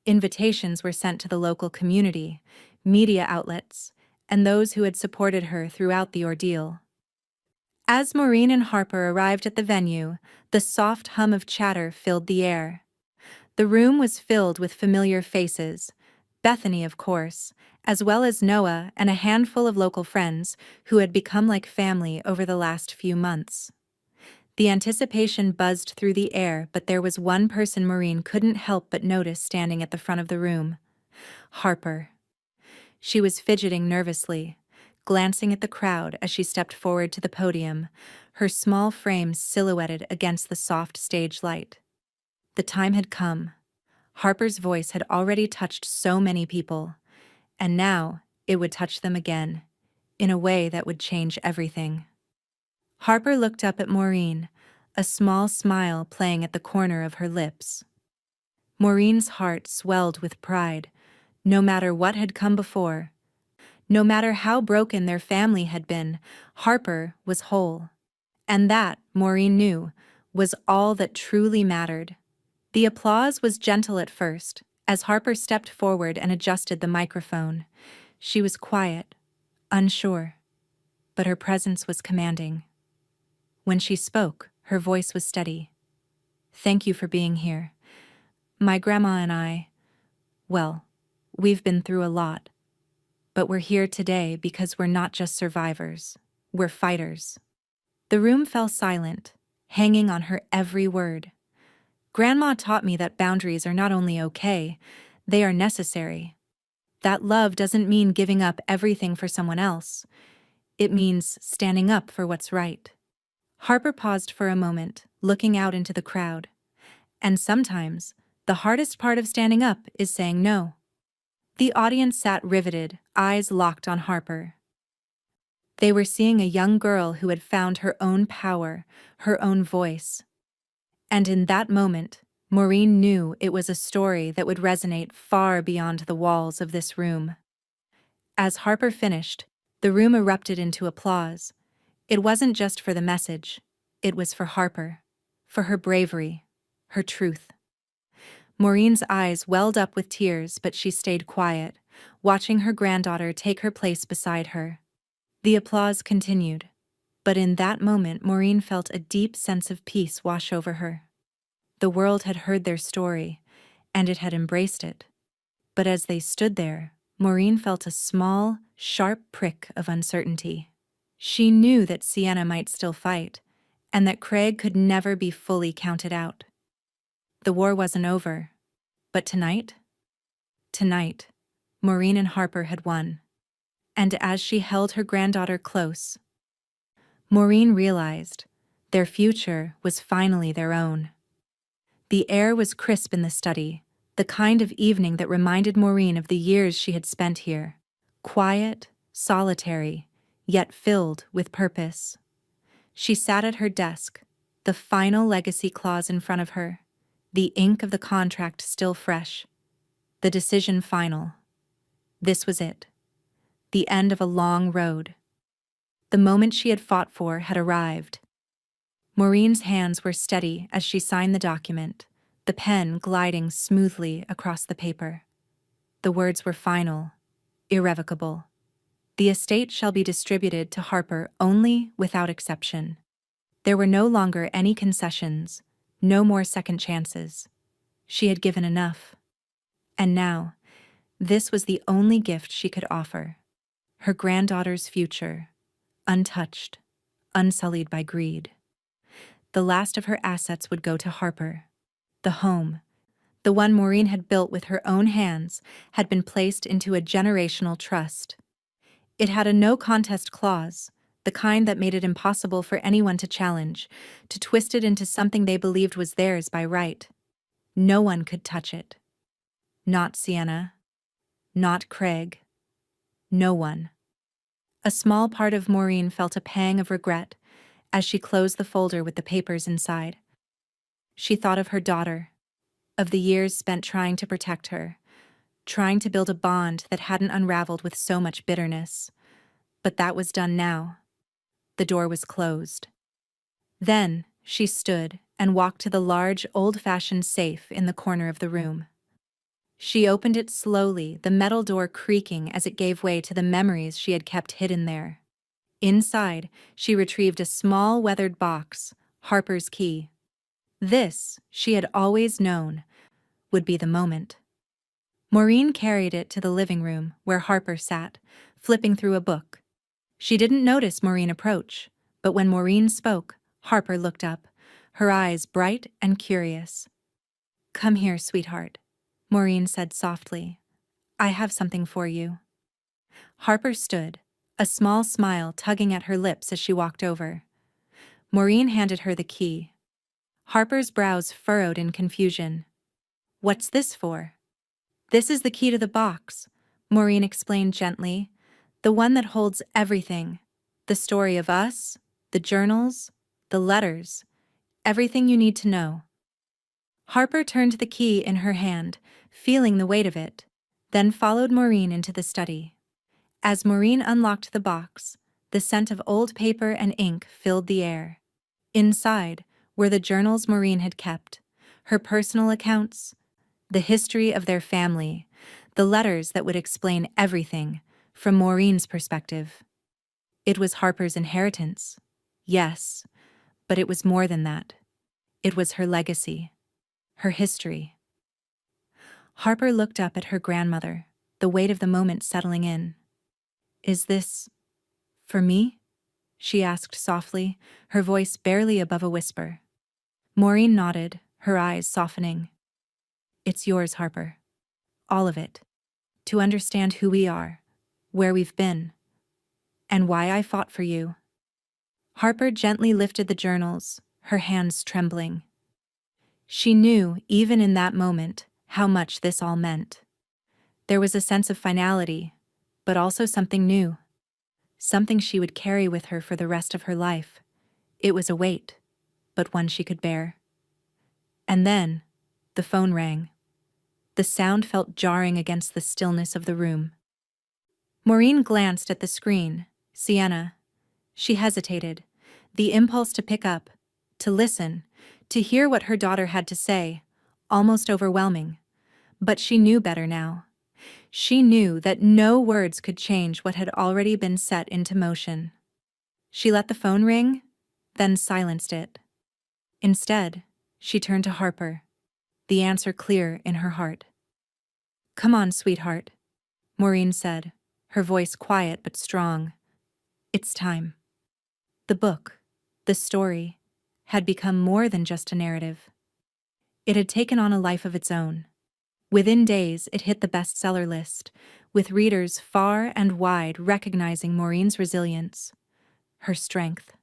[SPEAKER 1] Invitations were sent to the local community, media outlets, and those who had supported her throughout the ordeal. As Maureen and Harper arrived at the venue, the soft hum of chatter filled the air. The room was filled with familiar faces, Bethany, of course, as well as Noah and a handful of local friends who had become like family over the last few months. The anticipation buzzed through the air, but there was one person Maureen couldn't help but notice standing at the front of the room: Harper. She was fidgeting nervously, glancing at the crowd as she stepped forward to the podium, her small frame silhouetted against the soft stage light. The time had come. Harper's voice had already touched so many people, and now it would touch them again, in a way that would change everything. Harper looked up at Maureen, a small smile playing at the corner of her lips. Maureen's heart swelled with pride. No matter what had come before, no matter how broken their family had been, Harper was whole. And that, Maureen knew, was all that truly mattered. The applause was gentle at first, as Harper stepped forward and adjusted the microphone. She was quiet, unsure, but her presence was commanding. When she spoke, her voice was steady. "Thank you for being here. My grandma and I, well, we've been through a lot. But we're here today because we're not just survivors, we're fighters." The room fell silent, hanging on her every word. Grandma taught me that boundaries are not only okay, they are necessary. That love doesn't mean giving up everything for someone else. It means standing up for what's right. Harper paused for a moment, looking out into the crowd. And sometimes, the hardest part of standing up is saying no. The audience sat riveted, eyes locked on Harper. They were seeing a young girl who had found her own power, her own voice. And in that moment, Maureen knew it was a story that would resonate far beyond the walls of this room. As Harper finished, the room erupted into applause. It wasn't just for the message, it was for Harper, for her bravery, her truth. Maureen's eyes welled up with tears, but she stayed quiet, watching her granddaughter take her place beside her. The applause continued, but in that moment Maureen felt a deep sense of peace wash over her. The world had heard their story, and it had embraced it. But as they stood there, Maureen felt a small, sharp prick of uncertainty. She knew that Sienna might still fight, and that Craig could never be fully counted out. The war wasn't over. But tonight, Maureen and Harper had won. And as she held her granddaughter close, Maureen realized their future was finally their own. The air was crisp in the study, the kind of evening that reminded Maureen of the years she had spent here. Quiet, solitary, yet filled with purpose. She sat at her desk, the final legacy clause in front of her, the ink of the contract still fresh, the decision final. This was it. The end of a long road. The moment she had fought for had arrived. Maureen's hands were steady as she signed the document, the pen gliding smoothly across the paper. The words were final, irrevocable. The estate shall be distributed to Harper only without exception. There were no longer any concessions, no more second chances. She had given enough. And now, this was the only gift she could offer. Her granddaughter's future, untouched, unsullied by greed. The last of her assets would go to Harper. The home, the one Maureen had built with her own hands, had been placed into a generational trust. It had a no-contest clause, the kind that made it impossible for anyone to challenge, to twist it into something they believed was theirs by right. No one could touch it. Not Sienna. Not Craig. No one. A small part of Maureen felt a pang of regret as she closed the folder with the papers inside. She thought of her daughter, of the years spent trying to protect her, trying to build a bond that hadn't unraveled with so much bitterness. But that was done now. The door was closed. Then, she stood and walked to the large, old-fashioned safe in the corner of the room. She opened it slowly, the metal door creaking as it gave way to the memories she had kept hidden there. Inside, she retrieved a small weathered box, Harper's key. This, she had always known, would be the moment. Maureen carried it to the living room, where Harper sat, flipping through a book. She didn't notice Maureen approach, but when Maureen spoke, Harper looked up, her eyes bright and curious. "Come here, sweetheart," Maureen said softly. "I have something for you." Harper stood, a small smile tugging at her lips as she walked over. Maureen handed her the key. Harper's brows furrowed in confusion. "What's this for?" "This is the key to the box," Maureen explained gently. "The one that holds everything. The story of us, the journals, the letters, everything you need to know." Harper turned the key in her hand, feeling the weight of it, then followed Maureen into the study. As Maureen unlocked the box, the scent of old paper and ink filled the air. Inside were the journals Maureen had kept, her personal accounts, the history of their family, the letters that would explain everything from Maureen's perspective. It was Harper's inheritance, yes, but it was more than that. It was her legacy, her history. Harper looked up at her grandmother, the weight of the moment settling in. "Is this for me?" she asked softly, her voice barely above a whisper. Maureen nodded, her eyes softening. "It's yours, Harper. All of it. To understand who we are, where we've been, and why I fought for you." Harper gently lifted the journals, her hands trembling. She knew, even in that moment, how much this all meant. There was a sense of finality, but also something new. Something she would carry with her for the rest of her life. It was a weight, but one she could bear. And then, the phone rang. The sound felt jarring against the stillness of the room. Maureen glanced at the screen. Sienna. She hesitated, the impulse to pick up, to listen, to hear what her daughter had to say, almost overwhelming. But she knew better now. She knew that no words could change what had already been set into motion. She let the phone ring, then silenced it. Instead, she turned to Harper, the answer clear in her heart. "Come on, sweetheart," Maureen said, her voice quiet but strong. "It's time." The book, the story, had become more than just a narrative. It had taken on a life of its own. Within days, it hit the bestseller list, with readers far and wide recognizing Maureen's resilience, her strength.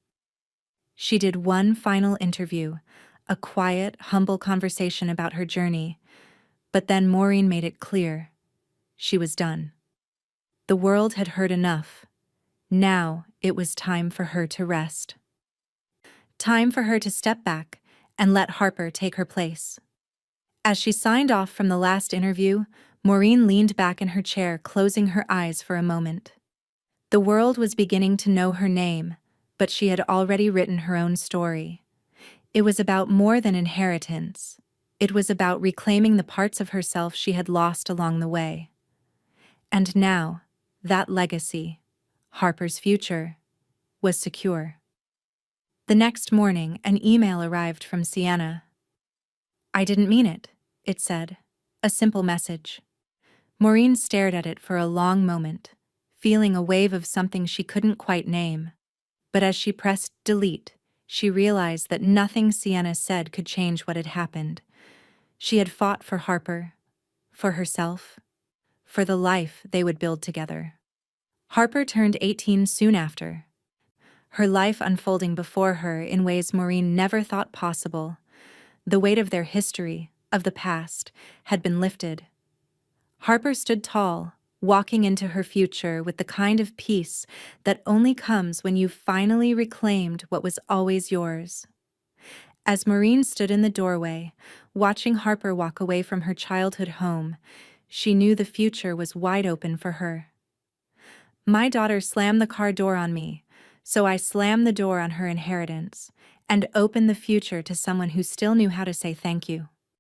[SPEAKER 1] She did one final interview, a quiet, humble conversation about her journey, but then Maureen made it clear. She was done. The world had heard enough. Now it was time for her to rest. Time for her to step back and let Harper take her place. As she signed off from the last interview, Maureen leaned back in her chair, closing her eyes for a moment. The world was beginning to know her name, but she had already written her own story. It was about more than inheritance. It was about reclaiming the parts of herself she had lost along the way. And now, that legacy, Harper's future, was secure. The next morning, an email arrived from Sienna. "I didn't mean it," it said. A simple message. Maureen stared at it for a long moment, feeling a wave of something she couldn't quite name. But as she pressed delete, she realized that nothing Sienna said could change what had happened. She had fought for Harper, for herself, for the life they would build together. Harper turned 18 soon after, her life unfolding before her in ways Maureen never thought possible. The weight of their history, of the past, had been lifted. Harper stood tall, walking into her future with the kind of peace that only comes when you've finally reclaimed what was always yours. As Maureen stood in the doorway, watching Harper walk away from her childhood home, she knew the future was wide open for her. My daughter slammed the car door on me, so I slammed the door on her inheritance and opened the future to someone who still knew how to say thank you.